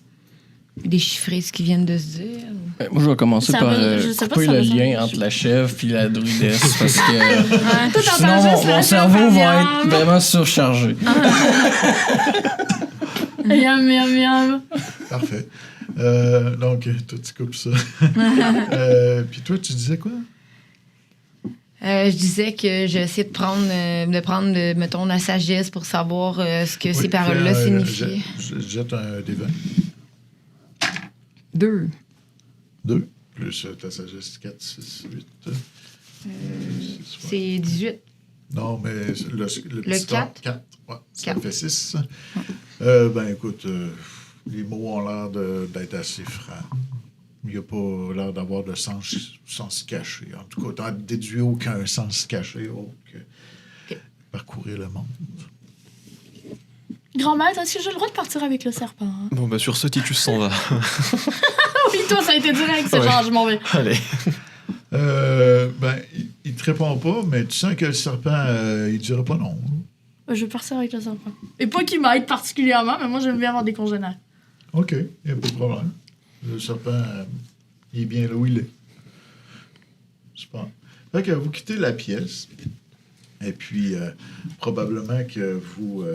déchiffrer ce qu'ils viennent de se dire? Moi, je vais commencer Ça par je sais pas couper si ça le va changer. lien entre la chèvre et la druidesse parce que Tout en sinon sagesse, mon la cerveau chèvre, va miam. être vraiment surchargé. Miam, miam, miam. Parfait. Donc, toi, tu coupes ça. Puis toi, tu disais quoi? Je disais que j'essaie de prendre, mettons, la sagesse pour savoir ce que ces paroles-là signifiaient. Jette un D20. 2. 2, plus ta sagesse, 4, 6, 8. C'est 18. Non, mais le petit 4? 4. Ouais, ça 4. fait 6. Ben, écoute, les mots ont l'air d'être assez francs. Il n'y a pas l'air d'avoir de sens caché. En tout cas, tu n'as déduit aucun sens caché autre que parcourir le monde. Grand-mère, est-ce que j'ai le droit de partir avec le serpent? Hein? Bon, bah sur ce, Titus s'en va. Oui, toi, ça a été direct, c'est Ouais. genre, je m'en vais. Allez. Ben, il te répond pas, mais tu sens que le serpent, il ne dira pas non. Je vais partir avec le serpent. Et pas qu'il m'aide particulièrement, mais moi, j'aime bien avoir des congénères. OK, il n'y a pas de problème. Le serpent, il est bien là où il est. Super. Fait que vous quittez la pièce, et puis probablement que vous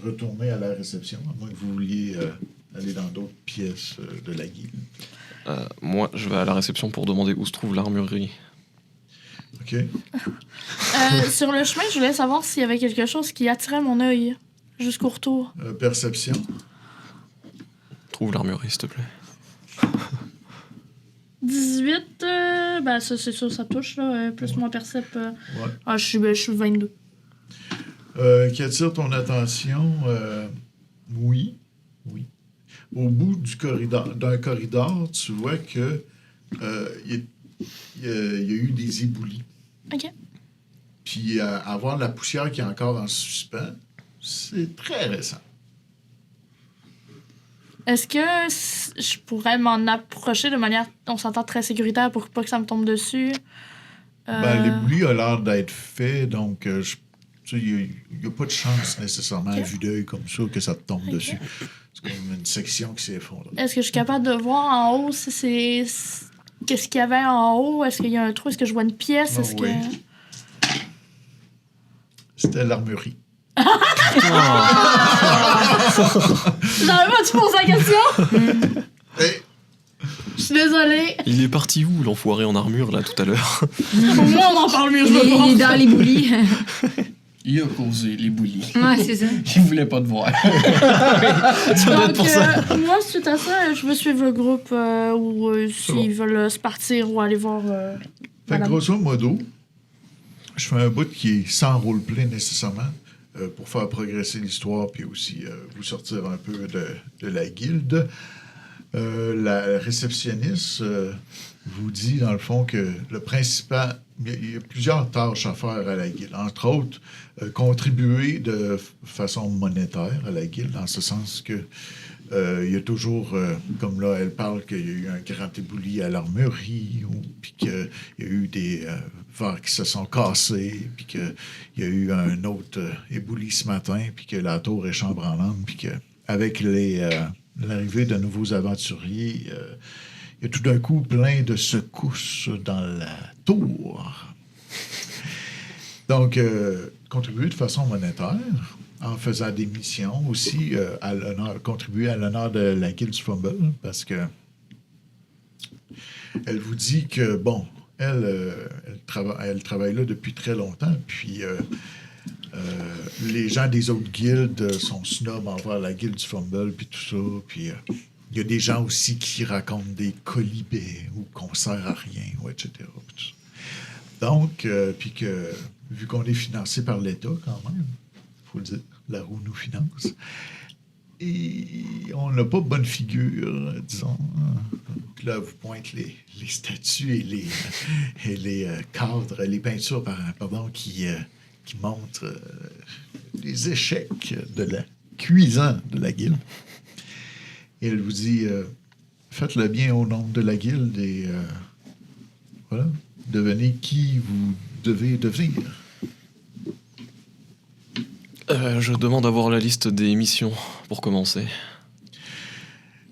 retournez à la réception, à moins que vous vouliez aller dans d'autres pièces de la guilde. Moi, je vais à la réception pour demander où se trouve l'armurerie. OK? Sur le chemin, je voulais savoir s'il y avait quelque chose qui attirait mon œil jusqu'au retour. Perception. Trouve l'armurerie, s'il te plaît. 18, ben ça, c'est sûr, ça touche, là. Plus mon percep. Ouais. Ah, je suis 22. Qui attire ton attention? Oui. Oui. Au bout d'un corridor, tu vois que il y a eu des éboulis. OK. Puis avoir la poussière qui est encore en suspens, c'est très récent. Est-ce que je pourrais m'en approcher de manière, on s'entend, très sécuritaire pour pas que ça me tombe dessus? Ben, l'éboulis a l'air d'être fait, donc il n'y a pas de chance nécessairement à vue d'œil comme ça que ça te tombe dessus. C'est comme une section qui s'est effondrée. Est-ce que je suis capable de voir en haut si c'est... Qu'est-ce qu'il y avait en haut? Est-ce qu'il y a un trou? Est-ce que je vois une pièce? Est-ce Oui. que... C'était l'armurerie. J'avais pas dû poser la question! Hey, Je suis désolée. Il est parti où, l'enfoiré en armure, là, tout à l'heure? Au moins, on en parle mieux, je Il veux est, pas. il est dans les boulis. Il a causé les boulis. Ouais, c'est ça. Il voulait pas te voir. Donc, moi, suite à ça, je veux suivre le groupe ou s'ils veulent se partir ou aller voir... Fait que madame. grosso modo, je fais un bout qui est sans roleplay nécessairement pour faire progresser l'histoire puis aussi vous sortir un peu de la guilde. La réceptionniste vous dit, dans le fond, que le principal... Il y a plusieurs tâches à faire à la guilde. Entre autres, contribuer de façon monétaire à la guilde, dans ce sens que il y a toujours, comme là, elle parle qu'il y a eu un grand éboulis à l'armurerie, puis qu'il y a eu des verres qui se sont cassés, puis qu'il y a eu un autre éboulis ce matin, puis que la tour est chambranlante, puis qu'avec l'arrivée de nouveaux aventuriers, il y a tout d'un coup plein de secousses dans la tour. Donc, contribuer de façon monétaire, en faisant des missions aussi, contribuer à l'honneur de la Guilde du Fumble, parce que elle vous dit que, bon, elle travaille là depuis très longtemps, puis les gens des autres guildes sont snobs envers la Guilde du Fumble, puis tout ça, puis il y a des gens aussi qui racontent des colibets ou qu'on sert à rien, ou etc. Tout ça. Donc, puis que, vu qu'on est financé par l'État quand même, il faut le dire, la roue nous finance, et on n'a pas bonne figure, disons. Donc là, vous pointe les statues et les cadres, les peintures, pardon, qui montrent les échecs de la cuisine de la guilde. Et elle vous dit, faites le bien au nom de la guilde et voilà, devenez qui vous devez devenir. Je demande d'avoir la liste des missions pour commencer.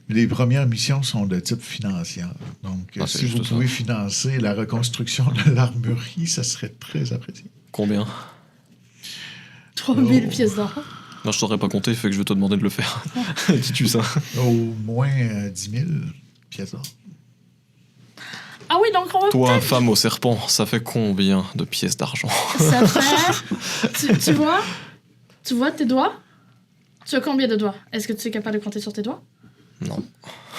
Les premières missions sont de type financier. Donc, si vous pouvez financer la reconstruction de l'armurerie, ça serait très apprécié. Combien? 3000 pièces d'or. Non, je t'aurais pas compté, fait que je vais te demander de le faire. Dis-tu ça? Au moins 10 000 pièces d'or. Ah oui, donc on va Toi, peut-être... femme au serpent, ça fait combien de pièces d'argent? Ça fait... tu vois? Tu vois tes doigts? Tu as combien de doigts? Est-ce que tu es capable de compter sur tes doigts? Non.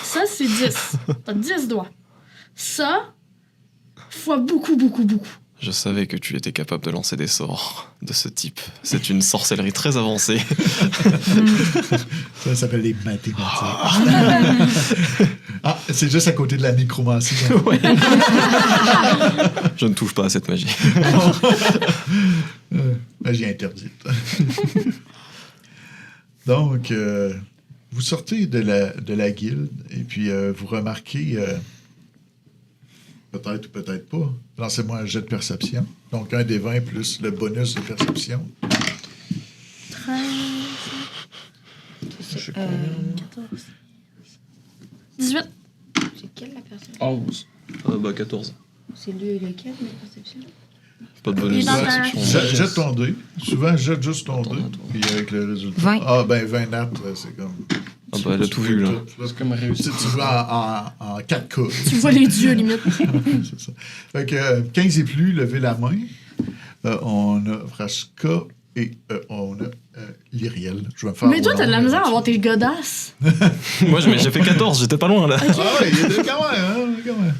Ça, c'est 10. T'as 10 doigts. Ça, fois beaucoup, beaucoup, beaucoup. Je savais que tu étais capable de lancer des sorts de ce type. C'est une sorcellerie très avancée. Ça s'appelle les mathématiques. Ah, c'est juste à côté de la nécromancie. Ouais. Je ne touche pas à cette magie. Magie interdite. Donc, vous sortez de la guilde et puis vous remarquez, peut-être ou peut-être pas, lancez-moi un jet de perception. Donc, un des 20 plus le bonus de perception. 13, Je sais 14, 18. C'est quelle la personne? 11. Bah 14. C'est lui lequel, la perception? Pas de bonus Il de est dans perception. Jette ton dé. Souvent, jette juste ton Ton dé. dé, toi. Puis avec le résultat. 20. Ah, ben 20 nattes, c'est comme... Ah bah elle a tout vu là. C'est comme réussi. Tu vas en 4K. Tu vois les dieux, limite. C'est ça. Fait que 15 et plus, levez la main. On a Vraska et on a Lyriel. Je vais me faire Mais toi, t'as de la misère à avoir tes godasses. Moi j'ai fait 14, j'étais pas loin là. Ah ouais, il y a quand même, hein, quand même.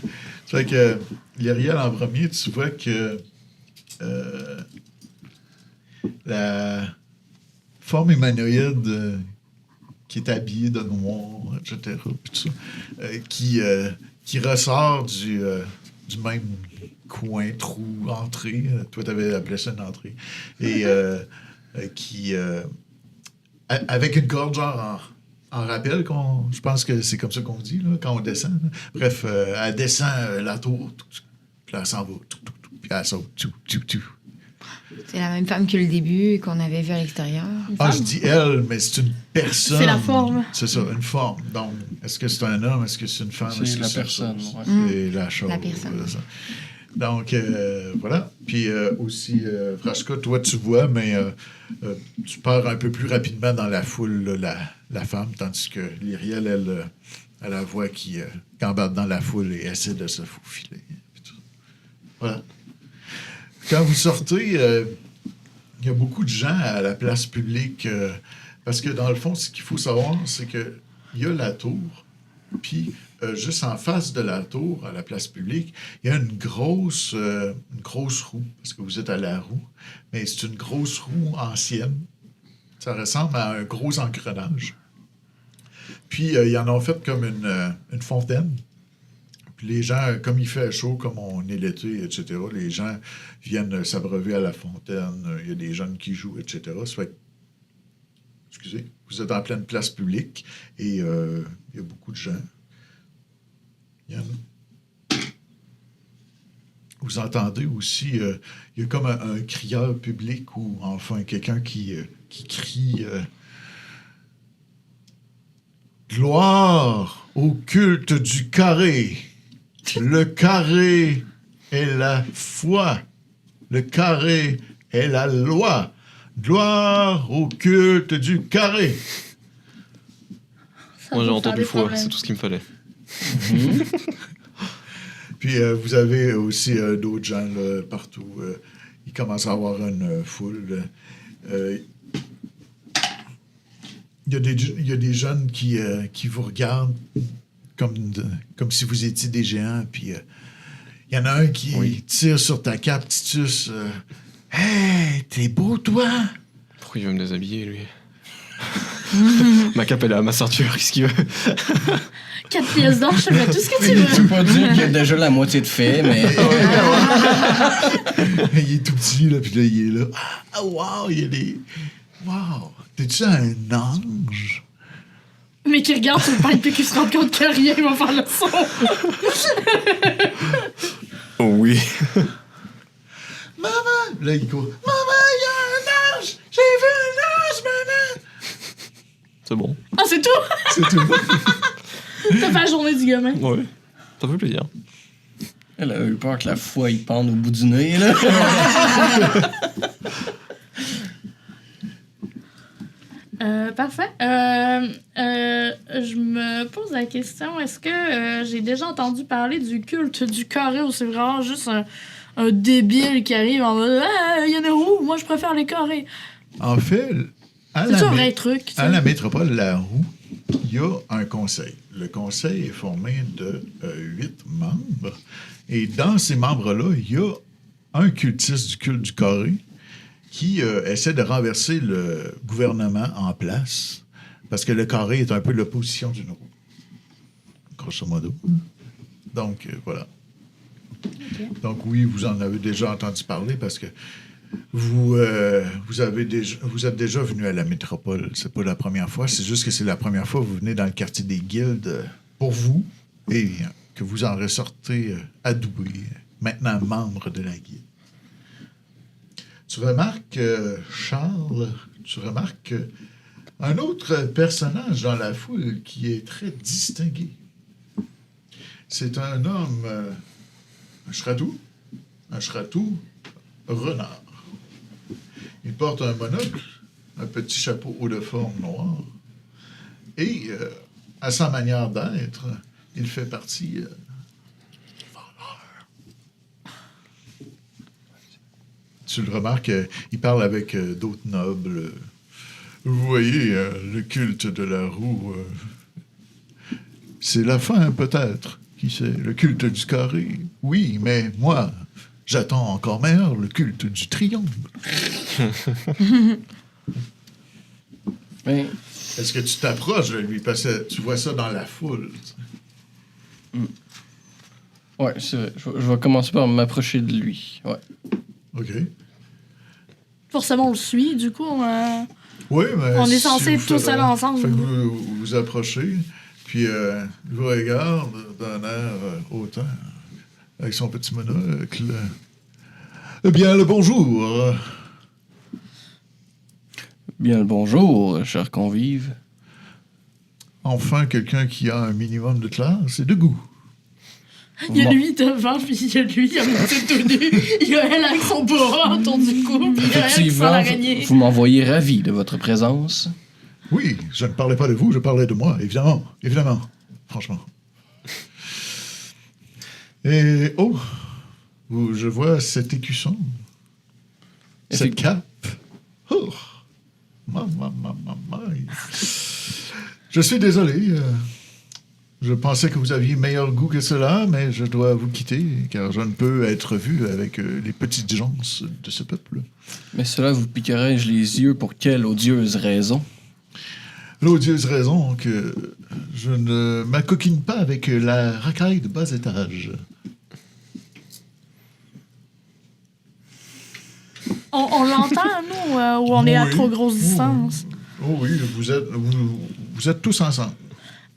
Fait que Lyriel en premier, tu vois que la forme humanoïde qui est habillée de noir, etc., puis tout ça, qui ressort du même coin, trou, entrée. Toi, tu avais appelé ça une entrée. Et avec une corde, genre en rappel, je pense que c'est comme ça qu'on dit, là, quand on descend. Là. Bref, elle descend la tour, puis elle s'en va, puis elle saute, C'est la même femme que le début qu'on avait vu à l'extérieur. Ah, je dis elle, mais c'est une personne. C'est la forme. C'est ça, une forme. Donc, est-ce que c'est un homme? Est-ce que c'est une femme? Est-ce C'est que la c'est personne. ça? Ouais. C'est la chose. La personne. Voilà, ça. Donc, voilà. Puis aussi, Vraska, toi, tu vois, mais tu pars un peu plus rapidement dans la foule, là, la femme, tandis que Lyriel, elle la voit qui gambarde dans la foule et essaie de se faufiler. Voilà. Quand vous sortez, il y a beaucoup de gens à la place publique, parce que dans le fond, ce qu'il faut savoir, c'est qu'il y a la tour, puis juste en face de la tour, à la place publique, il y a une grosse roue, parce que vous êtes à la roue, mais c'est une grosse roue ancienne. Ça ressemble à un gros engrenage. Puis, ils en ont fait comme une fontaine. Puis les gens, comme il fait chaud, comme on est l'été, etc., les gens viennent s'abreuver à la fontaine. Il y a des jeunes qui jouent, etc. Ça fait que, excusez, vous êtes en pleine place publique et il y a beaucoup de gens. Il y en a. Vous entendez aussi, il y a comme un crieur public ou enfin quelqu'un qui crie Gloire au culte du carré. Le carré est la foi. Le carré est la loi. Gloire au culte du carré. Ça Moi, j'ai doit entendu faire des foi, problèmes. c'est tout ce qu'il me fallait. Puis vous avez aussi d'autres gens là, partout. Il commence à avoir une foule. Il y a des jeunes qui vous regardent comme si vous étiez des géants. Puis il y en a un qui tire sur ta cape, Titus. Hey, t'es beau, toi! Pourquoi il veut me déshabiller, lui? Ma cape, elle est à ma ceinture, qu'est-ce qu'il veut? 4 pièces d'or, je fais tout ce que tu Je veux. peux pas dire qu'il y a déjà la moitié de fait, mais. Il est tout petit, là, puis là, il est là. Ah, wow, il y a des... Wow! T'es-tu un ange? Mais qui regarde sur le pipe et qui se rend compte que rien va faire le son. Oh oui. Maman! Là, il court. Maman, il y a un ange! J'ai vu un ange, maman! C'est bon. Ah, c'est tout? C'est tout. T'as fait la journée du gamin. Ouais. Ça fait plaisir. Elle a eu peur que la foi il pende au bout du nez, là. Parfait. Je me pose la question, est-ce que j'ai déjà entendu parler du culte du carré ou c'est vraiment juste un débile qui arrive en mode « il y en a où? Moi, je préfère les carrés. En fait, » C'est un vrai truc. tu sais. à la métropole La Roue, il y a un conseil. Le conseil est formé de 8 membres. Et dans ces membres-là, il y a un cultiste du culte du carré qui essaie de renverser le gouvernement en place parce que le carré est un peu l'opposition d'une roue. Grosso modo. Donc, voilà. Ok. Donc, oui, vous en avez déjà entendu parler parce que vous êtes déjà venu à la métropole. C'est pas la première fois. C'est juste que c'est la première fois que vous venez dans le quartier des guildes pour vous et que vous en ressortez adoubé, maintenant membre de la guilde. Tu remarques, Charles, un autre personnage dans la foule qui est très distingué. C'est un homme, un chratou renard. Il porte un monocle, un petit chapeau haut de forme noir, et à sa manière d'être, il fait partie des voleurs. Tu le remarques, il parle avec d'autres nobles. Vous voyez, le culte de la roue, c'est la fin peut-être, qui sait, le culte du carré. Oui, mais moi, j'attends encore meilleur le culte du triomphe. Mais Est-ce que tu t'approches de lui? Parce que tu vois ça dans la foule. ouais, c'est vrai. Je vais commencer par m'approcher de lui. Ouais. OK. Forcément, on le suit. Du coup, Oui, mais... On est censés vous tous faites- aller ensemble. Fait que vous vous approchez, puis il vous regarde d'un air hautain, avec son petit monocle. Eh bien, le bonjour. Bien le bonjour, chers convives. Enfin, quelqu'un qui a un minimum de classe et de goût. il y a Bon. lui devant, puis il y a lui à moitié tout nu. Il y a elle avec son bras autour du cou, puis il y a elle qui sent Effectivement, l'araignée. vous m'envoyez ravi de votre présence. Oui, je ne parlais pas de vous, je parlais de moi, évidemment. Évidemment. Franchement. Et, oh, je vois cet écusson. Cette cape. Oh, Je suis désolé. Je pensais que vous aviez meilleur goût que cela, mais je dois vous quitter, car je ne peux être vu avec les petites gens de ce peuple. Mais cela vous piquerai-je les yeux pour quelle odieuse raison? l'odieuse raison que je ne m'acoquine pas avec la racaille de bas étage. On l'entend, nous, ou on est à Oui. trop grosse Oui. distance? Oh oui, vous êtes tous ensemble.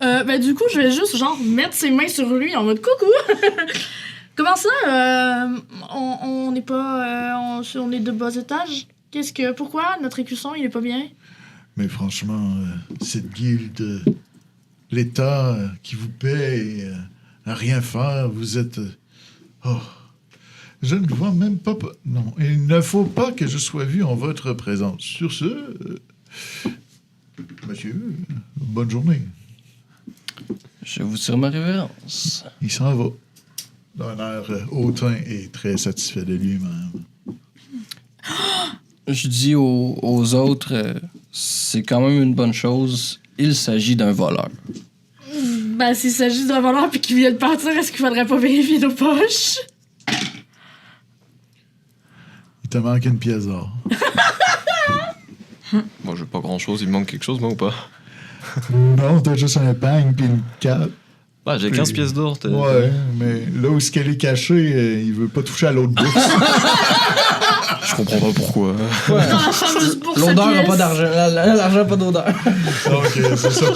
Ben, du coup, je vais juste, genre, mettre ses mains sur lui en mode coucou. Comment ça? On n'est pas. On est de bas étage? Pourquoi notre écusson, il est pas bien? Mais franchement, cette guilde, l'État qui vous paie à rien faire, vous êtes... oh, je ne vois même pas... Non, il ne faut pas que je sois vu en votre présence. Sur ce, monsieur, bonne journée. Je vous tire ma révérence. Il s'en va d'un air hautain et très satisfait de lui-même. Je dis aux autres, c'est quand même une bonne chose. Il s'agit d'un voleur. Ben, s'il s'agit d'un voleur puis qu'il vient de partir, est-ce qu'il faudrait pas vérifier nos poches? Il te manque une pièce d'or. Moi, j'ai pas grand-chose. Il me manque quelque chose, moi, ou pas? Non, t'as juste un peigne puis une cape. Ah, j'ai 15 pièces d'or. Ouais, mais là où ce qu'elle est cachée, il veut pas toucher à l'autre bourse. Je comprends pas pourquoi. Dans la fameuse bourse à L'odeur n'a pièces. pas d'argent. L'argent n'a pas d'odeur. Donc, c'est ça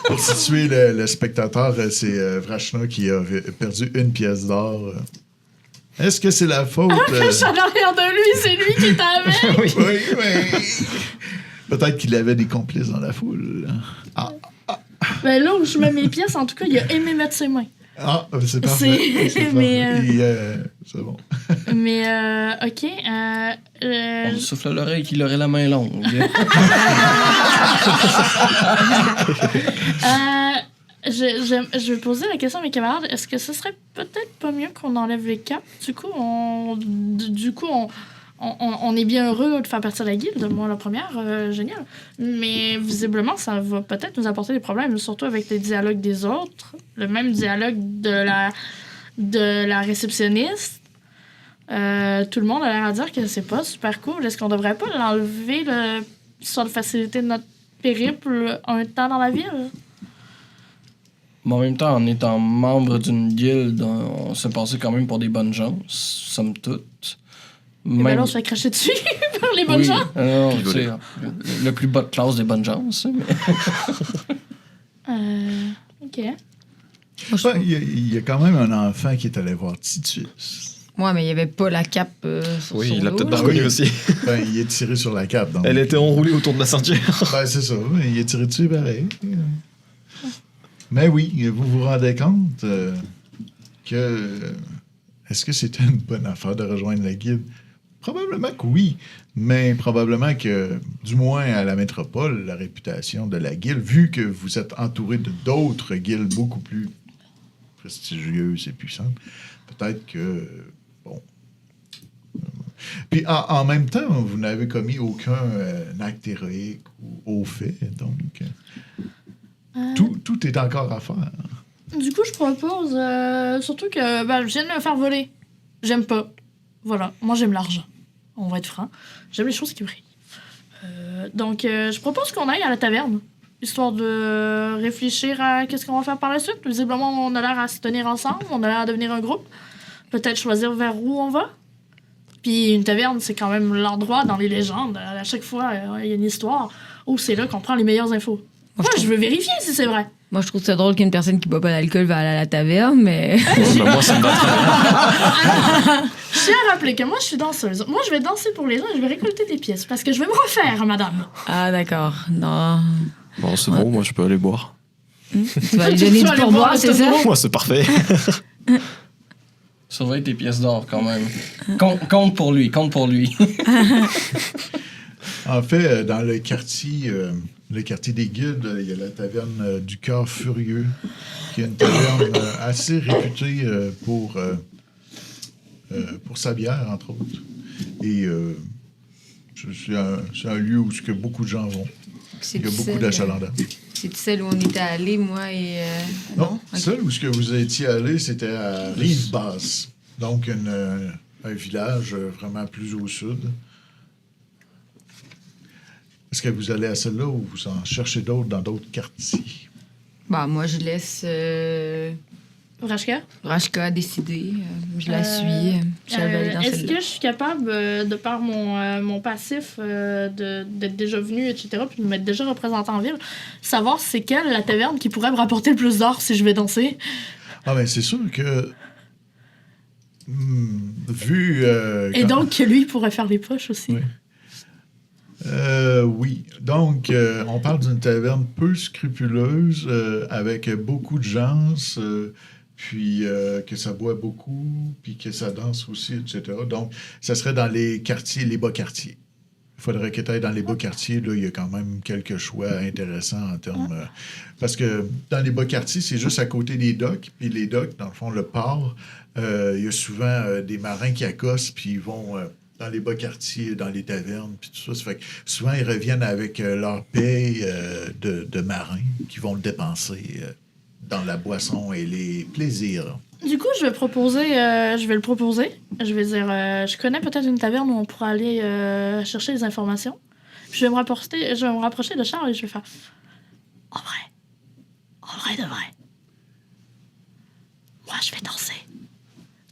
pour situer le spectateur, c'est Vrachna qui a perdu une pièce d'or. Est-ce que c'est la faute? Je suis en arrière de lui, c'est lui qui est avec. Oui, oui. Peut-être qu'il avait des complices dans la foule. Ah, Ben, là où je mets mes pièces, en tout cas, il a aimé mettre ses mains. c'est parfait. C'est- parfait. mais, C'est bon. Mais, ok. On me souffle à l'oreille qu'il aurait la main longue. Je vais poser la question à mes camarades. Est-ce que ce serait peut-être pas mieux qu'on enlève les capes? Du coup, on est bien heureux de faire partie de la guilde. Moi, la première, génial. Mais visiblement, ça va peut-être nous apporter des problèmes, surtout avec les dialogues des autres. Le même dialogue de la réceptionniste. Tout le monde a l'air à dire que c'est pas super cool. Est-ce qu'on devrait pas l'enlever, histoire de faciliter notre périple un temps dans la ville? Mais en même temps, en étant membre d'une guilde, on s'est passé quand même pour des bonnes gens, somme toute. Et ben là, on se fait cracher dessus par les bonnes gens. Non, Puis tu sais, le plus bas de classe des bonnes gens, ça. Ok. Moi, je trouve- Il y a quand même un enfant qui est allé voir Titus. Ouais, mais il n'y avait pas la cape sur Oui, son il l'a dos, peut-être là. pas reconnu aussi. Ben, il est tiré sur la cape. Donc. Elle était enroulée autour de la ceinture. Ben, c'est ça. Il est tiré dessus pareil. Mais oui, vous vous rendez compte que... Est-ce que c'était une bonne affaire de rejoindre la guilde? Probablement que oui, mais probablement que, du moins à la métropole, la réputation de la guilde, vu que vous êtes entouré de d'autres guildes beaucoup plus prestigieuses et puissantes, peut-être que, bon... Puis en même temps, vous n'avez commis aucun acte héroïque ou au fait, donc tout est encore à faire. Du coup, je propose, surtout que je viens de me faire voler. J'aime pas. Voilà, moi j'aime l'argent. On va être franc. J'aime les choses qui brillent. Donc, je propose qu'on aille à la taverne, histoire de réfléchir à qu'est-ce qu'on va faire par la suite. Visiblement, on a l'air à se tenir ensemble, on a l'air à devenir un groupe. Peut-être choisir vers où on va. Puis une taverne, c'est quand même l'endroit dans les légendes. À chaque fois, il y a une histoire où c'est là qu'on prend les meilleures infos. Moi, je veux vérifier si c'est vrai. Moi, je trouve ça drôle qu'une personne qui boit pas d'alcool va aller à la taverne, mais... Bah, moi, ça me va très bien. Je tiens à rappeler que moi, je suis danseuse. Moi, je vais danser pour les gens et je vais récolter des pièces parce que je vais me refaire, madame. Ah, d'accord. Non. Bon, c'est bon, moi, je peux aller boire. Tu vas lui donner Tu vas du aller pourboire, boire c'est le ça? tombeau. Moi, c'est parfait. Surveille tes pièces d'or, quand même. Compte pour lui, compte pour lui. En fait, dans le quartier des guildes, il y a la taverne du Cœur Furieux, qui est une taverne assez réputée pour sa bière, entre autres. Et c'est un lieu où que beaucoup de gens vont. C'est Il y a beaucoup d'achalandage. C'est celle où on était allés, moi et... Non, Ok. celle où ce que vous étiez allé, c'était à Rive-Basse. Donc, un village vraiment plus au sud. Est-ce que vous allez à celle-là ou vous en cherchez d'autres dans d'autres quartiers? Bah, moi, je laisse Vrashka? Rashka décider. Je la suis. Je vais aller dans Est-ce celle-là. que je suis capable, de par mon passif, d'être déjà venu, etc., puis de m'être déjà représenté en ville, savoir c'est quelle la taverne qui pourrait me rapporter le plus d'or si je vais danser? Ah, ben c'est sûr que. Vu. Et donc que lui pourrait faire les poches aussi. Oui. Oui. Donc, on parle d'une taverne peu scrupuleuse, avec beaucoup de gens, puis que ça boit beaucoup, puis que ça danse aussi, etc. Donc, ça serait dans les quartiers, les bas quartiers. Il faudrait que tu ailles dans les bas quartiers. Là, il y a quand même quelques choix intéressants en termes... parce que dans les bas quartiers, c'est juste à côté des docks. Puis les docks, dans le fond, le port, il y a souvent des marins qui accostent, puis ils vont... dans les bas quartiers, dans les tavernes, puis tout ça. Ça fait que souvent, ils reviennent avec leur paye de marins qui vont le dépenser dans la boisson et les plaisirs. Du coup, je vais le proposer. Je vais dire, je connais peut-être une taverne où on pourra aller chercher des informations. Puis je vais me rapprocher de Charles et je vais faire, en vrai de vrai, moi je vais danser.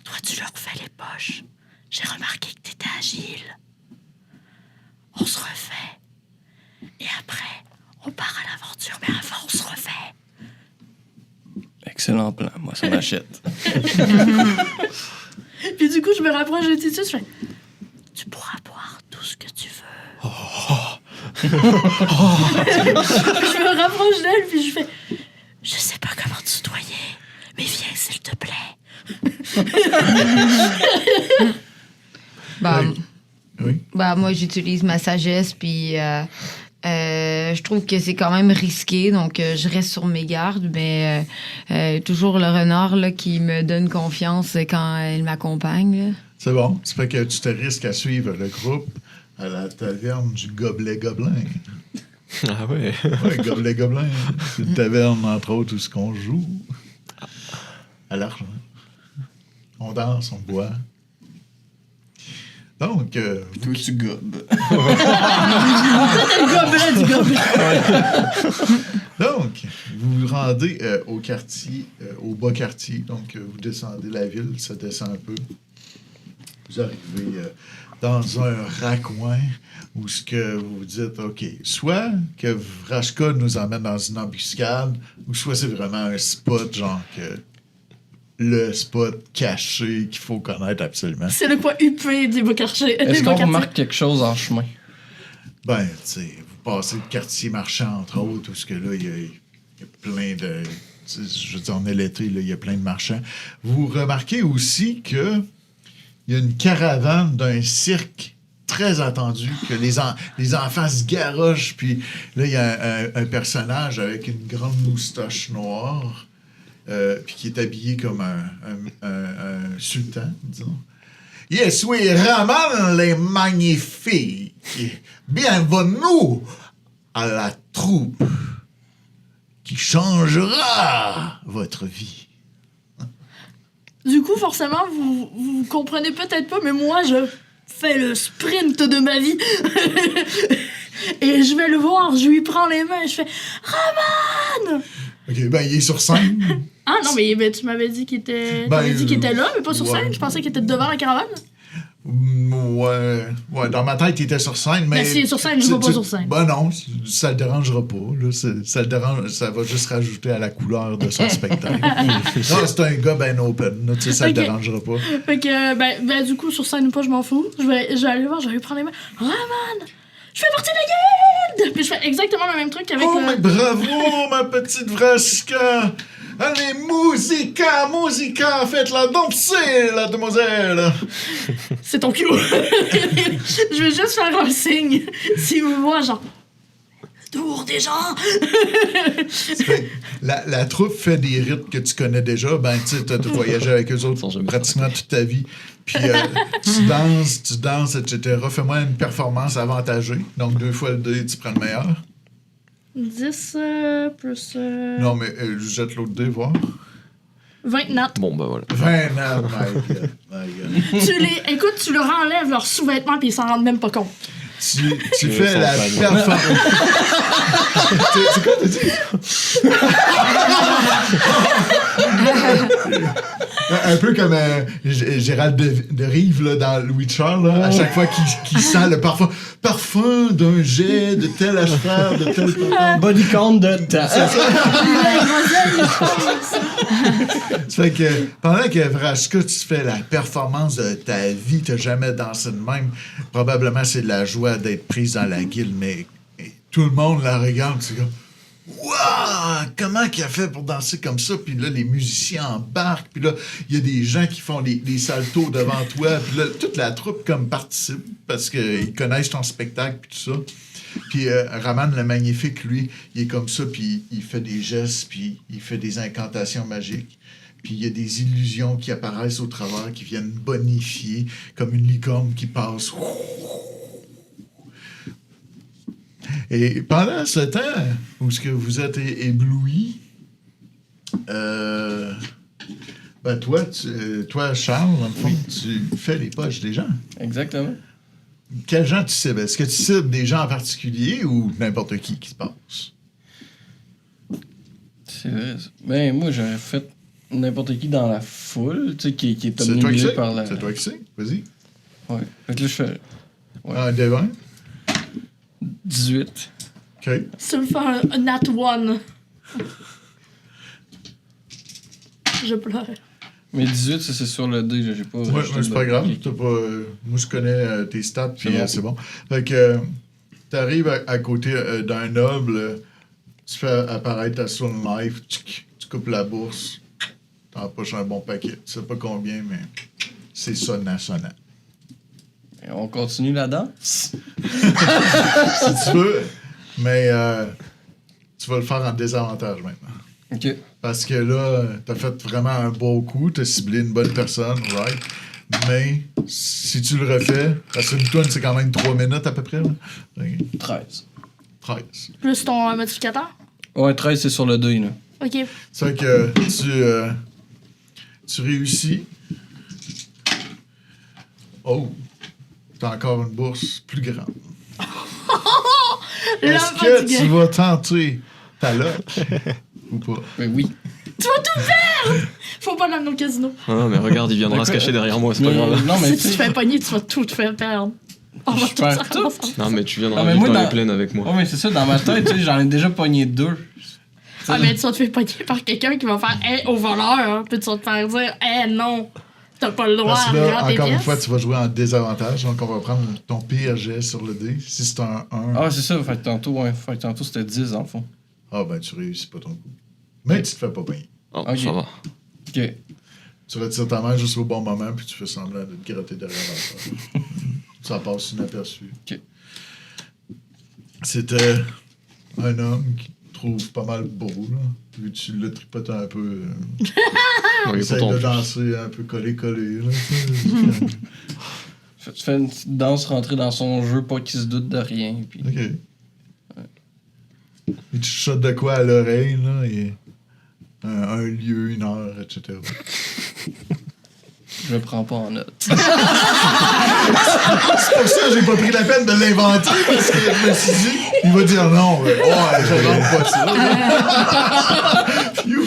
Toi, tu leur fais les poches. J'ai remarqué que t'étais agile. On se refait. Et après, on part à l'aventure, mais avant, on se refait. Excellent plan, moi ça m'achète. Puis du coup, je me rapproche de Titus, je fais, tu pourras boire tout ce que tu veux. Je me rapproche d'elle, puis je fais, je sais pas comment te tutoyer, mais viens, s'il te plaît. Bah, Oui. bah, moi, j'utilise ma sagesse, puis je trouve que c'est quand même risqué, donc je reste sur mes gardes, mais toujours le renard là, qui me donne confiance quand il m'accompagne. Là. C'est bon. Ça fait que tu te risques à suivre le groupe à la taverne du Gobelet Gobelin. Ah ouais. Oui, Gobelet Gobelin. C'est une taverne, entre autres, où ce qu'on joue. À l'argent. On danse, on boit. Donc, Toi, tu gobes. Le gobelet du gobelet. donc, vous vous rendez au quartier, au bas quartier. Donc, vous descendez la ville, ça descend un peu. Vous arrivez dans un raccoin où ce que vous vous dites, OK, soit que Vrashka nous emmène dans une embuscade, ou soit c'est vraiment un spot, genre que le spot caché qu'il faut connaître absolument. C'est le coin huppé des Beaux-Quartiers. Est-ce qu'on remarque quelque chose en chemin? Ben, tu sais, vous passez le quartier marchand, entre autres, où ce que là, il y a plein de... Je veux dire, on est l'été, là, il y a plein de marchands. Vous remarquez aussi que il y a une caravane d'un cirque très attendu, que les enfants se garochent, puis là, il y a un personnage avec une grande moustache noire, puis qui est habillé comme un sultan, disons. Je suis Raman les Magnifiques. Bienvenue à la troupe qui changera votre vie. Du coup, forcément, vous comprenez peut-être pas, mais moi, je fais le sprint de ma vie. Et je vais le voir, je lui prends les mains et je fais « Raman !» OK, ben, il est sur scène. Ah non, mais tu m'avais dit qu'il était... Ben, t'avais dit qu'il était là, mais pas sur ouais. scène. Je pensais qu'il était devant la caravane. Ouais, dans ma tête, il était sur scène, mais... Ben, s'il est sur scène, je ne vais pas sur scène. Ben non, ça le dérangera pas. Là. Ça va juste rajouter à la couleur de son spectacle. Non, c'est un gars ben open, là, tu sais, ça le Ok. dérangera pas. Fait que, ben, du coup, sur scène ou pas, je m'en fous. Je vais aller le voir, je vais lui prendre les mains. « Raman! Je fais partie de la guilde! » Puis je fais exactement le même truc avec... Oh, mais bravo, ma petite Vrashka! Allez, musica, faites-la danser, la demoiselle! C'est ton cue. Je vais juste faire un signe. Si vous voyez, genre... Tour des gens! Fait que la troupe fait des rites que tu connais déjà. Ben, tu sais, t'as voyagé avec eux autres Sans jamais pratiquement toute ta vie. Puis tu danses, etc. Fais-moi une performance avantagée. Donc, 2 fois le dé, tu prends le meilleur. 10 plus... Non, mais jette l'autre dé, voir. 20 nattes. Bon, bah voilà. 20 nattes, my God. Écoute, tu leur enlèves leurs sous-vêtements puis ils s'en rendent même pas compte. tu fais la performance. C'est quoi, t'as dit? Un peu comme Gérald de Rive là, dans Louis de Charles, là, à chaque fois qu'il sent le parfum d'un jet de tel acheteur, de tel parfum. Body count de temps. Ça fait que pendant que Vraska, tu fais la performance de ta vie, t'as jamais dansé de même. Probablement c'est de la joie d'être prise dans la guilde, mais tout le monde la regarde, c'est comme waouh! Comment qu'il a fait pour danser comme ça? Puis là, les musiciens embarquent, puis là, il y a des gens qui font des saltos devant toi, puis là, toute la troupe comme participe parce qu'ils connaissent ton spectacle, puis tout ça. Puis Raman le Magnifique, lui, il est comme ça, puis il fait des gestes, puis il fait des incantations magiques. Puis il y a des illusions qui apparaissent au travers, qui viennent bonifier, comme une licorne qui passe. Et pendant ce temps où ce que vous êtes ébloui, ben toi, Charles, dans le fond, tu fais les poches des gens. Exactement. Quels gens tu cibles? Est-ce que tu cibles des gens en particulier ou n'importe qui se passe? C'est vrai. Ben, moi, j'aurais fait n'importe qui dans la foule, tu sais, qui est C'est toi qui obnubilé sais? par la... C'est toi qui sais? Vas-y. Ouais. Fait que là, je fais Ouais. Un des 20? 18. OK. Tu me fais un nat one. Je pleure. Mais 18, ça, c'est sur le dé, là, j'ai pas... Ouais, rajouté c'est le- pas grave. Ok. T'as pas, moi, je connais tes stats, puis C'est bon. c'est bon. Fait que t'arrives à côté d'un noble, tu fais apparaître ta Soul Life, tu coupes la bourse, t'en poches un bon paquet. Tu sais pas combien, mais c'est sonnant. Et on continue la danse? Si tu veux, mais tu vas le faire en désavantage maintenant. OK. Parce que là, t'as fait vraiment un beau coup, t'as ciblé une bonne personne, right? Mais si tu le refais, parce qu'une tourne, c'est quand même 3 minutes à peu près. Là. Ok. 13. 13. Plus ton modificateur. Ouais, 13, c'est sur le dé, là. Ok. C'est vrai que tu réussis. Oh, t'as encore une bourse plus grande. Est-ce que tu vas tenter ta loque ou pas? Ben oui. Tu vas tout perdre! Faut pas l'amener au casino. Ah, mais regarde, il viendra se cacher derrière moi, c'est pas grave. Non, mais Si tu tu te sais... fais pogner, tu vas tout te faire perdre. On va Je perds tout tout. faire. Non, mais tu viendras Ah, mais vite moi, dans dans- les plaines avec moi. Ouais, mais c'est ça, dans ma tête, tu sais, j'en ai déjà pogné 2. Ah, mais tu vas te faire pogner par quelqu'un qui va faire hey, au voleur, hein, puis tu vas te faire dire hey, non, t'as pas le droit Parce à que là, regarder tes encore une pièces. fois, tu vas jouer en désavantage. Donc, on va prendre ton pire jet sur le dé. Si c'est un 1, Ah, c'est ça, fait que tantôt, c'était 10, dans le fond. ben, tu réussis pas ton coup. Mais tu te fais pas pogner. Oh, Ok. ça va. OK. Tu retires ta main juste au bon moment, puis tu fais semblant de te gratter derrière la table. Ça passe inaperçu. Ok. C'était un homme qui te trouve pas mal beau, là. Vu que tu le tripotes un peu. Ouais, il est Essaye pourtant de plus. danser un peu collé, là. Tu fais une petite danse rentrer dans son jeu, pas qu'il se doute de rien. Puis... OK. Et tu chuchotes de quoi à l'oreille, là, et un lieu, une heure, etc. Je le prends pas en note. C'est pour ça que j'ai pas pris la peine de l'inventer, parce que je me suis dit, il va dire non. Ouais, je rentre pas ça. Phew.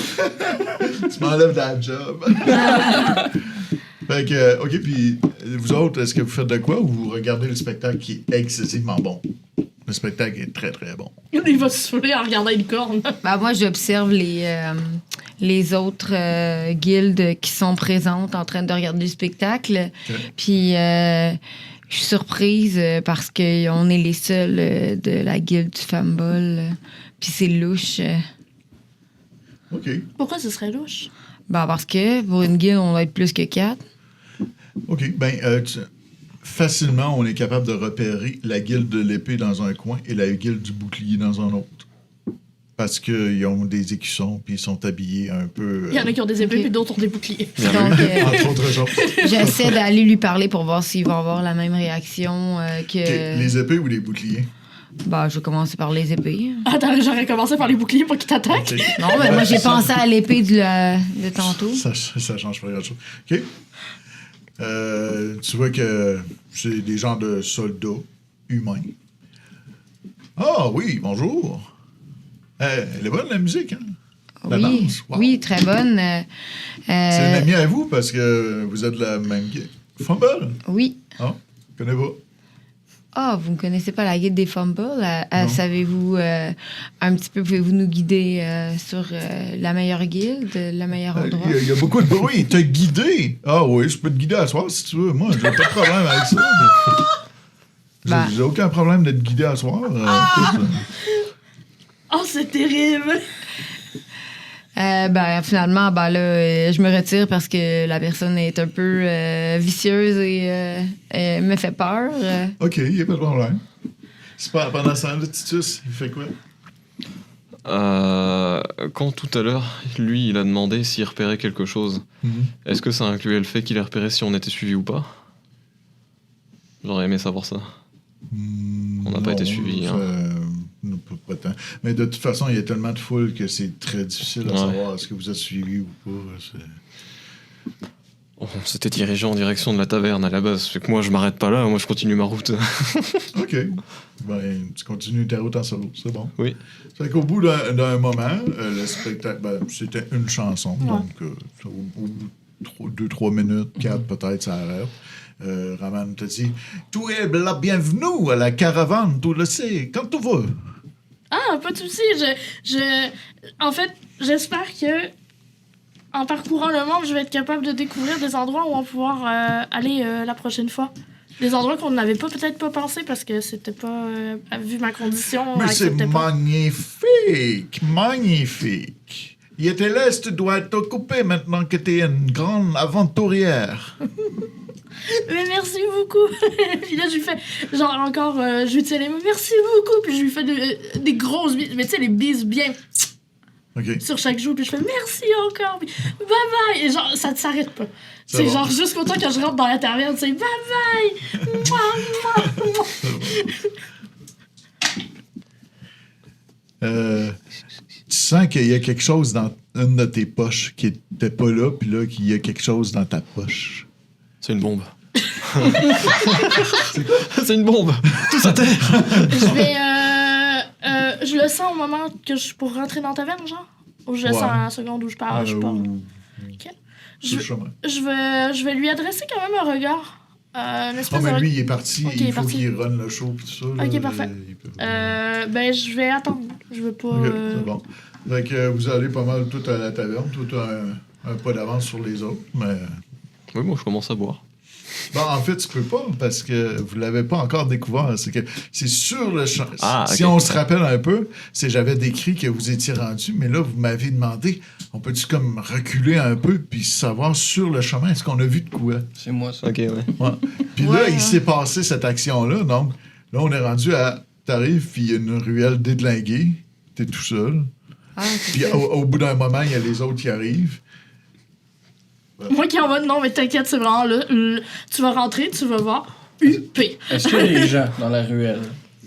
Tu m'enlèves de la job. Fait que, OK, puis vous autres, est-ce que vous faites de quoi ou vous regardez le spectacle qui est excessivement bon? Le spectacle est très, très bon. Il va se saouler en regardant une corne. Ben, moi, j'observe les autres guildes qui sont présentes en train de regarder le spectacle. OK. Puis, je suis surprise parce qu'on est les seuls de la guilde du Fambol. Puis, c'est louche. OK. Pourquoi ce serait louche? Ben, parce que pour une guilde, on doit être plus que 4. OK. Ben, facilement, on est capable de repérer la guilde de l'épée dans un coin et la guilde du bouclier dans un autre. Parce qu'ils ont des écussons puis ils sont habillés un peu. Il y en a qui ont des épées, Ok. puis d'autres ont des boucliers. Donc, entre autres choses. j'essaie d'aller lui parler pour voir s'il va avoir la même réaction que... OK. Les épées ou les boucliers? Ben, je vais commencer par les épées. Attends, j'aurais commencé par les boucliers pour qu'ils t'attaquent. OK. Non, mais moi, j'ai pensé à l'épée de tantôt. Ça change pas grand-chose. OK. Tu vois que c'est des genres de soldats humain. Ah oui, bonjour. Elle est bonne, la musique, hein? La Oui, danse, wow. oui, très bonne. C'est un ami à vous parce que vous êtes de la même guilde. Fumble? Oui. Ah, je connais pas. Ah, vous ne connaissez pas la guide des Fumbles? Non. Savez-vous un petit peu, pouvez-vous nous guider sur la meilleure guilde, le meilleur endroit? Il y a beaucoup de bruit. T'as guidé? Ah oui, je peux te guider à soir si tu veux. Moi, j'ai pas de problème avec ça. Ben. J'ai aucun problème d'être guidé à soir. Écoute, Oh, c'est terrible! Finalement, là, je me retire parce que la personne est un peu vicieuse et me fait peur. OK, il n'y a pas de problème. C'est pas pendant ce temps-là, Titus, il fait quoi? Quand tout à l'heure, lui, il a demandé s'il repérait quelque chose, est-ce que ça incluait le fait qu'il ait repéré si on était suivi ou pas? J'aurais aimé savoir ça. On n'a pas été suivis. Pas tant. Mais de toute façon, il y a tellement de foule que c'est très difficile à savoir est-ce que vous êtes suivi ou pas. On s'était dirigé en direction de la taverne à la base. Fait que moi, je m'arrête pas là, moi, je continue ma route. OK. Ben, tu continues ta route en solo, c'est bon. Oui. C'est qu'au bout d'un moment, le spectacle, c'était une chanson, donc au bout de 2-3 minutes, 4 peut-être, ça arrête. Raman te dit « Tu es la bienvenue à la caravane, tu le sais, quand tu veux. » Ah, pas de souci. En fait, j'espère que en parcourant le monde, je vais être capable de découvrir des endroits où on va pouvoir aller la prochaine fois. Des endroits qu'on n'avait peut-être pas pensé parce que c'était pas... vu ma condition, Mais c'est acceptait pas. magnifique, magnifique. Il était laisse, tu dois t'occuper maintenant que tu es une grande aventurière. Mais merci beaucoup. Puis là, je lui fais, genre encore, je lui tiens les mains, merci beaucoup. Puis je lui fais des grosses bises, mais tu sais, les bises bien OK. sur chaque joue. Puis je fais merci encore. Puis bye bye. Et genre, ça ne s'arrête pas. C'est C'est bon. genre jusqu'au temps que je rentre dans la taverne, c'est bye bye. Mouah, mouah, mouah. Tu sens qu'il y a quelque chose dans une de tes poches qui n'était pas là, puis là, qu'il y a quelque chose dans ta poche. C'est une bombe. C'est une bombe. Tous à terre. Je vais, je le sens au moment que je pour rentrer dans la taverne, genre. Ou je le sens à la seconde où je parle. Je parle. Ok. Sur le chemin. Je vais lui adresser quand même un regard. Une espèce mais de... lui, il est parti. Ok, Il il est faut parti. qu'il run le show et tout ça. Ok, là, parfait. il peut- Ben, je vais attendre. Je veux pas... OK, c'est bon. Fait que vous allez pas mal tout à la taverne. Tout un pas d'avance sur les autres, mais... Oui, moi, je commence à boire. Bon, en fait, tu peux pas parce que vous l'avez pas encore découvert. C'est que c'est sur le champ. Si ok. on se rappelle un peu, j'avais décrit que vous étiez rendu, mais là, vous m'avez demandé, on peut-tu comme reculer un peu puis savoir sur le chemin, est-ce qu'on a vu de quoi? C'est moi, ça. Ok, ouais. Ouais. Puis là, Ouais, il hein. s'est passé cette action-là. Donc, là, on est rendu à... T'arrives, puis il y a une ruelle dédlinguée. T'es tout seul. Ah, c'est Puis ça. au bout d'un moment, il y a les autres qui arrivent. Moi qui en mode, non, mais t'inquiète, c'est vraiment là. Tu vas rentrer, tu vas voir. UP. Est-ce qu'il y a des gens dans la ruelle?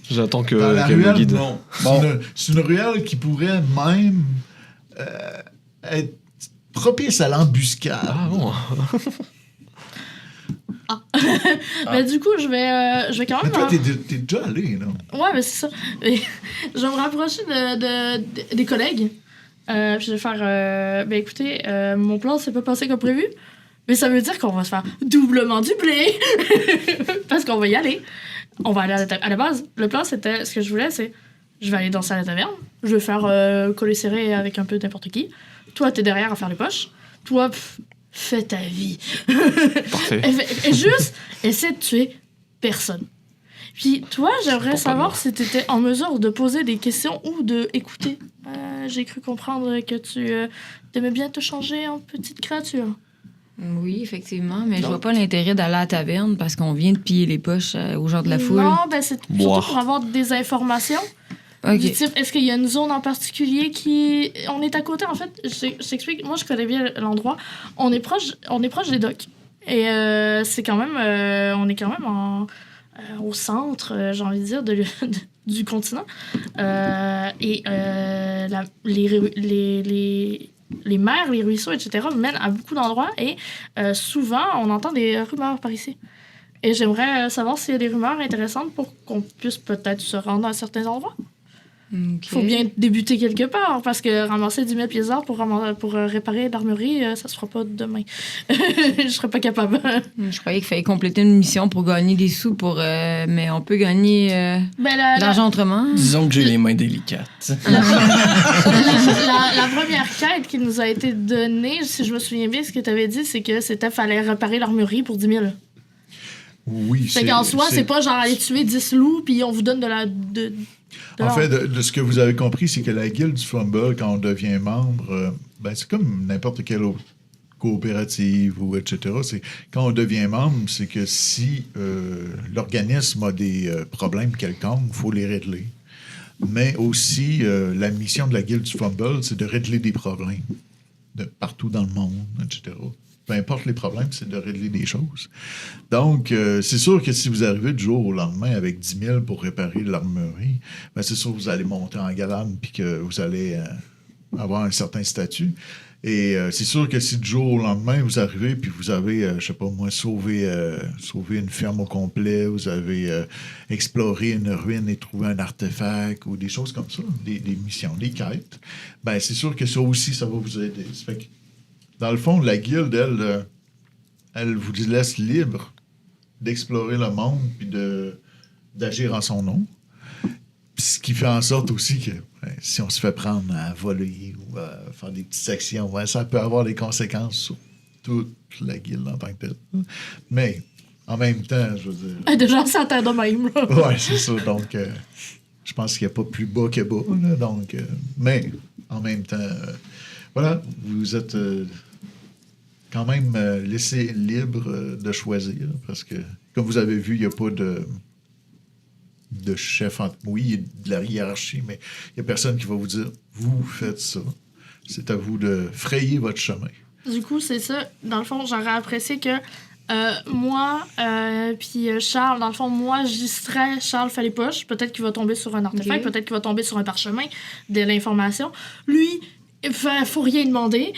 J'attends que Dans la qu'elle me ruelle, guide. non. Bon. C'est une ruelle qui pourrait même être propice à l'embuscade. Ah bon. Mais du coup, je vais quand Mais même... toi, t'es déjà allé, là. Ouais, mais c'est ça. Et je vais me rapprocher des collègues. Puis je vais faire... ben écoutez, mon plan s'est pas passé comme prévu. Mais ça veut dire qu'on va se faire doublement du blé. Parce qu'on va y aller. On va aller à la base. Le plan, c'était... Ce que je voulais, c'est... Je vais aller danser à la taverne. Je vais faire coller serré avec un peu n'importe qui. Toi, t'es derrière à faire les poches. Toi, fais ta vie. Parfait. Et juste, essaie de tuer personne. Puis toi, j'aimerais pas savoir mal. si tu étais en mesure de poser des questions ou de écouter. J'ai cru comprendre que tu aimais bien te changer en petite créature. Oui, effectivement, mais je vois pas l'intérêt d'aller à la taverne parce qu'on vient de piller les poches aux gens de la foule. Non, ben c'est surtout Boire. pour avoir des informations. OK. Du type, est-ce qu'il y a une zone en particulier qui... On est à côté, en fait, je t'explique, moi je connais bien l'endroit. On est proche des docks. Et c'est quand même... on est quand même au centre, j'ai envie de dire, du continent. Les mers, les ruisseaux, etc. mènent à beaucoup d'endroits et souvent, on entend des rumeurs par ici. Et j'aimerais savoir s'il y a des rumeurs intéressantes pour qu'on puisse peut-être se rendre à certains endroits. Ok. Faut bien débuter quelque part, parce que ramasser 10 000 pièces d'or pour réparer l'armurerie, ça se fera pas demain. Je serais pas capable. Je croyais qu'il fallait compléter une mission pour gagner des sous, mais on peut gagner Ben, de l'argent autrement. Disons que j'ai les mains délicates. La première quête qui nous a été donnée, si je me souviens bien, ce que tu avais dit, c'est que c'était fallait réparer l'armurerie pour 10 000. Oui, Fait qu'en soi, c'est pas genre aller tuer 10 loups puis on vous donne de la. En fait, de ce que vous avez compris, c'est que la guilde du Fumble, quand on devient membre, ben, c'est comme n'importe quelle autre coopérative ou etc. C'est, quand on devient membre, c'est que si l'organisme a des problèmes quelconques, il faut les régler. Mais aussi, la mission de la guilde du Fumble, c'est de régler des problèmes partout dans le monde, etc. Peu importe les problèmes, c'est de régler des choses. Donc, c'est sûr que si vous arrivez du jour au lendemain avec 10 000 pour réparer l'armurerie, ben c'est sûr que vous allez monter en galade puis que vous allez avoir un certain statut. Et c'est sûr que si du jour au lendemain, vous arrivez puis vous avez, je sais pas moi, sauvé une ferme au complet, vous avez exploré une ruine et trouvé un artefact ou des choses comme ça, des missions, des quêtes, ben c'est sûr que ça aussi, ça va vous aider. Ça fait que, dans le fond, la guilde, elle vous laisse libre d'explorer le monde puis d'agir en son nom. Puis ce qui fait en sorte aussi que si on se fait prendre à voler ou à faire des petites actions, ça peut avoir des conséquences sur toute la guilde en tant que telle. Mais en même temps, je veux dire... Déjà, ça t'aide de même. Oui, c'est ça. Donc, je pense qu'il n'y a pas plus bas que bas. Là, donc, mais en même temps, voilà, vous êtes... quand même laissé libre de choisir, parce que, comme vous avez vu, il n'y a pas de chef. Oui, il y a de la hiérarchie, mais il n'y a personne qui va vous dire « vous faites ça ». C'est à vous de frayer votre chemin. Du coup, c'est ça. Dans le fond, j'aurais apprécié que moi, puis Charles, dans le fond, moi, j'y serais, Charles fait les poches. Peut-être qu'il va tomber sur un artefact, peut-être qu'il va tomber sur un parchemin, de l'information. Lui... faut rien demander.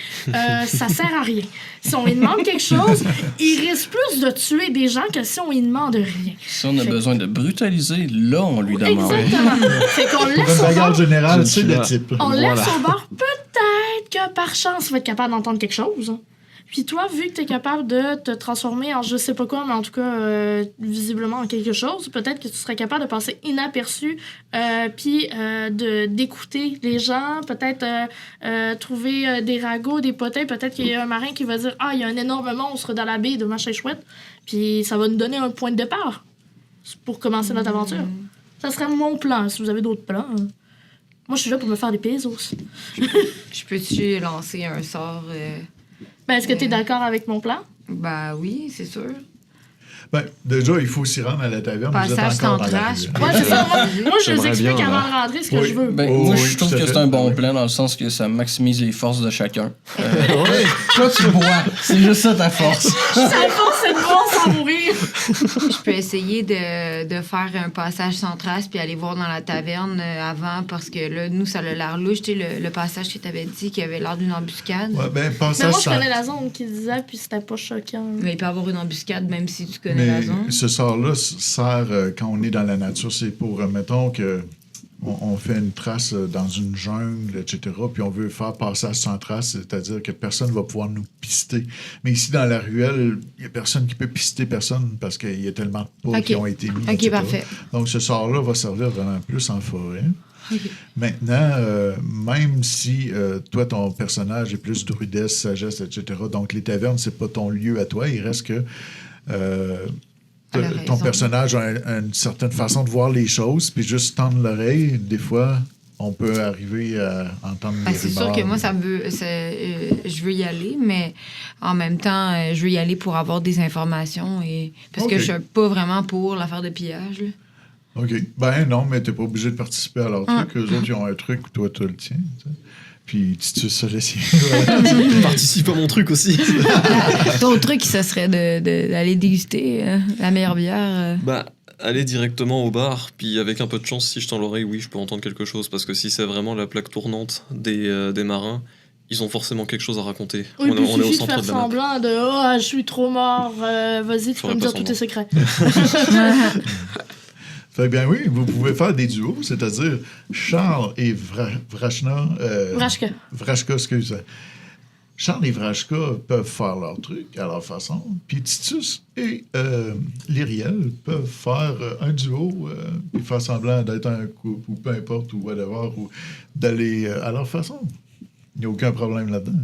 Ça sert à rien. Si on lui demande quelque chose, il risque plus de tuer des gens que si on lui demande rien. Si on a besoin de brutaliser, là, on lui demande. Exactement. Fait qu'on le Pour laisse une au bagarre bord. générale, c'est le type. On Voilà. laisse au bord. Peut-être que par chance, il va être capable d'entendre quelque chose. Puis toi, vu que tu es capable de te transformer en je sais pas quoi, mais en tout cas, visiblement en quelque chose, peut-être que tu serais capable de passer inaperçu, puis d'écouter les gens, peut-être trouver des ragots, des potins, peut-être qu'il y a un marin qui va dire « Ah, il y a un énorme monstre dans la baie de machin chouette », puis ça va nous donner un point de départ pour commencer notre aventure. Ça serait mon plan, si vous avez d'autres plans. Moi, je suis là pour me faire des pesos. Je peux-tu lancer un sort? Ben, est-ce que tu es d'accord avec mon plan? Ben oui, c'est sûr. Ben, déjà, il faut s'y rendre à la taverne. Vous êtes Passage encore dans la central, rue. Ouais, c'est ça. Moi, je J'aimerais l'explique bien, avant là. de rentrer ce que Oui. je veux. Ben, Oh, moi, oui, je trouve tout à que fait. c'est un bon Oui. plan dans le sens que ça maximise les forces de chacun. Toi, tu bois. C'est juste ça ta force. Ça force, c'est bon sans mourir. Je peux essayer de faire un passage sans trace puis aller voir dans la taverne avant parce que là, nous, ça a l'air louche. Tu sais, le passage que tu avais dit qui avait l'air d'une embuscade. Ouais, ben, Mais passage moi, je sans- connais la zone qui disait, puis c'était pas choquant. Mais il peut y avoir une embuscade même si tu connais la Mais zone. ce sort-là sert quand on est dans la nature. C'est pour, mettons que on fait une trace dans une jungle, etc., puis on veut faire passage sans trace, c'est-à-dire que personne va pouvoir nous pister. Mais ici, dans la ruelle, il n'y a personne qui peut pister personne parce qu'il y a tellement de pas Ok. qui ont été mis, Ok, etc. parfait. Donc, ce sort-là va servir vraiment plus en forêt. Ok. Maintenant, même si toi, ton personnage est plus druidesse, sagesse, etc., donc les tavernes, c'est pas ton lieu à toi, il reste que Elle a ton raison. personnage a une certaine façon de voir les choses, puis juste tendre l'oreille, des fois, on peut arriver à entendre Ben, des c'est sûr rumeurs. que moi, je veux y aller, mais en même temps, je veux y aller pour avoir des informations et parce Ok. que je suis pas vraiment pour l'affaire de pillage. Là. OK. Ben non, mais t'es pas obligé de participer à leur Ah. truc. Eux autres, ils ont un truc, toi, tu le tiens. Tu sais. Puis Titus se laisse. Participe à mon truc aussi. Ton truc, ça serait d'aller déguster la meilleure bière. Bah, aller directement au bar, puis avec un peu de chance, si je tends l'oreille, oui, je peux entendre quelque chose. Parce que si c'est vraiment la plaque tournante des marins, Ils ont forcément quelque chose à raconter. Oui, on puis est il au suffit de centre faire de la map. semblant de « Oh, je suis trop mort, vas-y, tu peux Ferai me pas dire tous tes semblant. secrets. Fait bien oui, vous pouvez faire des duos, c'est-à-dire Charles et Vrashka. Vrashka, excuse. Charles et Vrashka peuvent faire leur truc à leur façon, puis Titus et Lyriel peuvent faire un duo, puis faire semblant d'être un couple, ou peu importe, ou whatever, ou d'aller à leur façon. Il n'y a aucun problème là-dedans.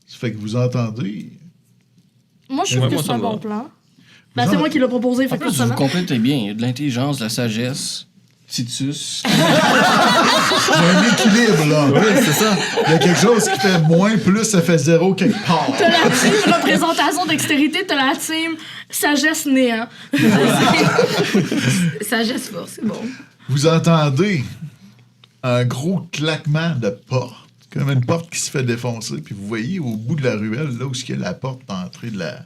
Ça fait que vous entendez. Moi, je trouve Ouais, que moi, c'est ça un me bon va. plan. Vous C'est en- moi qui l'ai proposé, En fait que plus, ça vous va. complétez bien. Il y a de l'intelligence, de la sagesse, Titus. Il y a un équilibre, là. Oui, c'est ça. Il y a quelque chose qui fait moins, plus ça fait zéro quelque part. T'as la team représentation dextérité, t'as la team sagesse néant. Sagesse force, c'est bon. Vous entendez un gros claquement de porte, comme une porte qui se fait défoncer, puis vous voyez au bout de la ruelle, là où il y a la porte d'entrée de la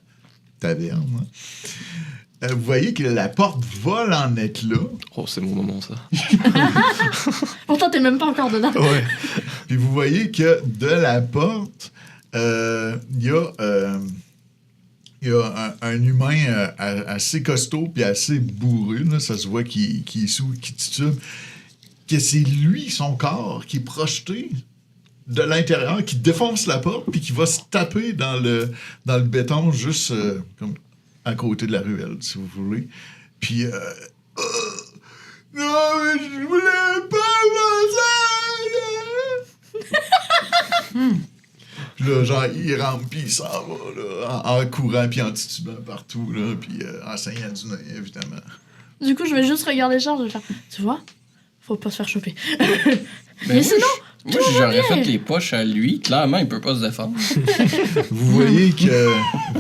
taverne, hein, vous voyez que la porte vole en éclats, Oh, c'est mon moment, ça. Pourtant, t'es même pas encore dedans. Ouais. puis vous voyez que de la porte, il y a un humain assez costaud puis assez bourré, là, ça se voit qu'il est sous, qu'il titube, que c'est lui, son corps, qui est projeté de l'intérieur, qui défonce la porte puis qui va se taper dans le béton juste comme à côté de la ruelle, si vous voulez. Puis, non, mais je voulais pas manger! Puis là, genre, il rentre, puis il s'en va, là, en courant, puis en titubant partout, là, puis en saignant du nez, évidemment. Du coup, je vais juste regarder Charles, je vais faire, tu vois, faut pas se faire choper. Ben, Mais sinon, moi, j'aurais fait les poches à lui. Clairement, il peut pas se défendre. Vous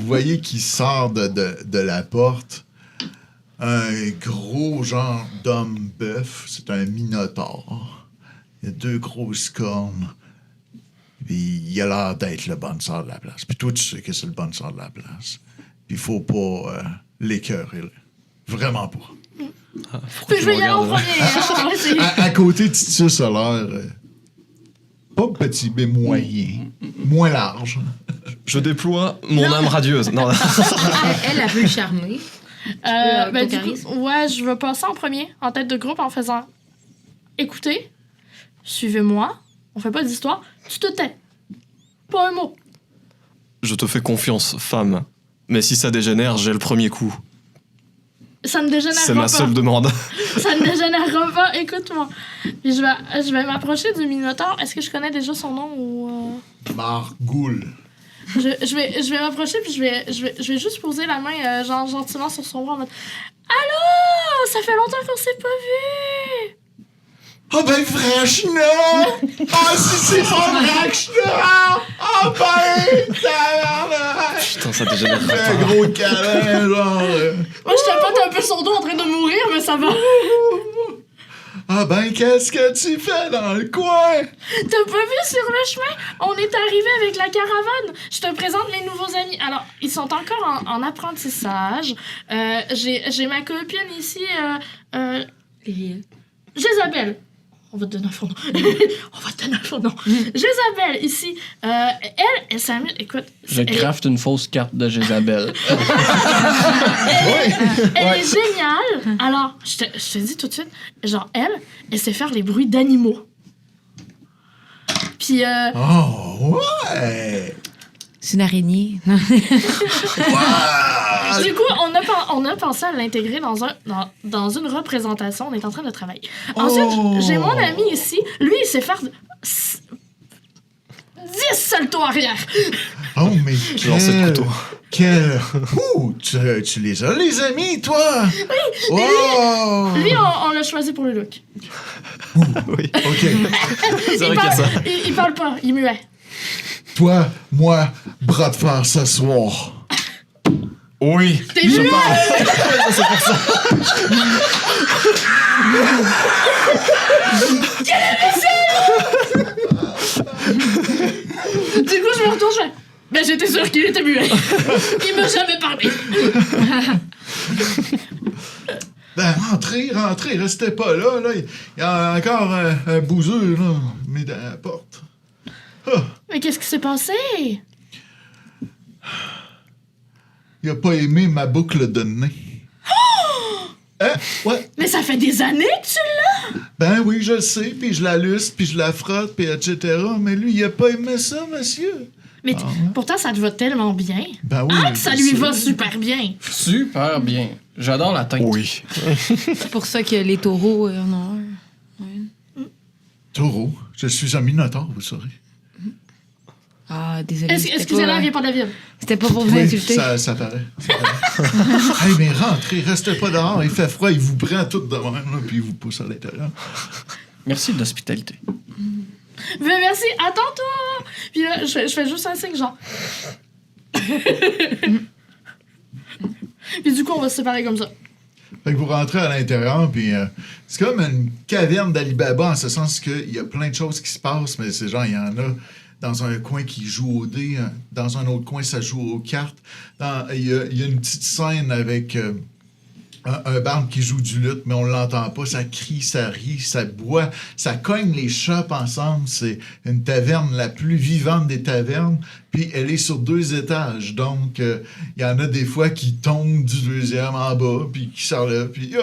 voyez qu'il sort de la porte un gros genre d'homme bœuf. C'est un minotaure. Il a 2 grosses cornes. Puis il a l'air d'être le bonne-sœur de la place. Puis toi, tu sais que c'est le bonne-sœur de la place. Puis il faut pas l'écœurer, là. Vraiment pas. Pourquoi je tu vais me y aller en regardes, là? premier. On va essayer. À côté, Titus a l'air pas petit, mais moyen. Moins large. Je déploie mon âme radieuse. Non, Elle veut le charmer. Ben, ton du charisme. coup, ouais, je vais passer en premier, en tête de groupe, en faisant écoutez, suivez-moi, on fait pas d'histoire, tu te tais. Pas un mot. je te fais confiance, femme. Mais si ça dégénère, j'ai le premier coup. Ça ne dégénérera C'est pas. ma seule demande. Ça ne dégénérera pas, écoute-moi. Puis je vais m'approcher du Minotaure. Est-ce que je connais déjà son nom ou. Margoul. Je vais m'approcher puis je vais juste poser la main genre gentiment sur son bras en mode allô, ça fait longtemps qu'on s'est pas vu. Oh ben, Vrashna! Ah, si c'est pas Vrashna! Ah ben, tabarnak! Putain, ça dégénère Un pas. gros câlin, genre. Moi je tapote un peu son dos en train de mourir mais ça va. Ah ben, qu'est-ce que tu fais dans le coin? T'as pas vu sur le chemin? On est arrivé avec la caravane. Je te présente mes nouveaux amis. Alors, ils sont encore en apprentissage. J'ai ma copine ici, Jézabel. On va te donner un faux nom. On va te donner un faux nom. Jézabel, ici. Elle s'amuse. Écoute. Je crafte une fausse carte de Jézabel. Elle est géniale. Alors, je te dis tout de suite, genre, elle sait faire les bruits d'animaux. Puis, Oh, ouais! C'est une araignée. du coup, on a pensé à l'intégrer dans une représentation. On est en train de travailler. Ensuite, j'ai mon ami ici. Lui, il sait faire 10 saltos arrière. Oh, mais J'ai lancé le couteau. Ouh, tu les as, les amis, toi? Oui, oh! Lui, on l'a choisi pour le look. Oui. OK. C'est vrai qu'il y a ça. Il parle pas, il est muet. Toi, moi, bras de fer ce soir. Oui. T'es muet! Du coup, je me retourne, je fais, ben, j'étais sûre qu'il était muet. Il m'a jamais parlé. Ben, rentrez, restez pas là. Il y a encore un bouseux, là, mais dans la porte. Mais qu'est-ce qui s'est passé? Il a pas aimé ma boucle de nez. Hein? Ouais. Mais ça fait des années que tu l'as! Ben oui, je le sais, puis je la lustre, puis je la frotte, puis etc. Mais lui, il a pas aimé ça, monsieur. Mais Ah ouais? pourtant, ça te va tellement bien. Ben oui. Ah, que ça je lui sais. va super bien. Super bien. J'adore la teinte. Oui. C'est pour ça que les taureaux en ont un. Ouais. Taureau, je suis un minotaure, vous saurez. Ah, désolé. Excusez-la, elle vient pas David. C'était pas pour vous Oui, insulter. ça paraît. Hey, mais rentrez, restez pas dehors, il fait froid, il vous prend tout de même, là, puis il vous pousse à l'intérieur. Merci de l'hospitalité. Mais merci, attends-toi! Puis là, je fais juste un signe, genre. Puis du coup, on va se séparer comme ça. Fait que vous rentrez à l'intérieur, puis c'est comme une caverne d'Alibaba, en ce sens qu'il y a plein de choses qui se passent, mais c'est genre, il y en a dans un coin qui joue au dé, dans un autre coin, ça joue aux cartes. Il y a une petite scène avec un barde qui joue du luth, mais on l'entend pas. Ça crie, ça rit, ça boit, ça cogne les chopes ensemble. C'est une taverne la plus vivante des tavernes, puis elle est sur 2 étages. Donc, il y en a des fois qui tombent du 2e en bas, puis qui s'enlèvent, puis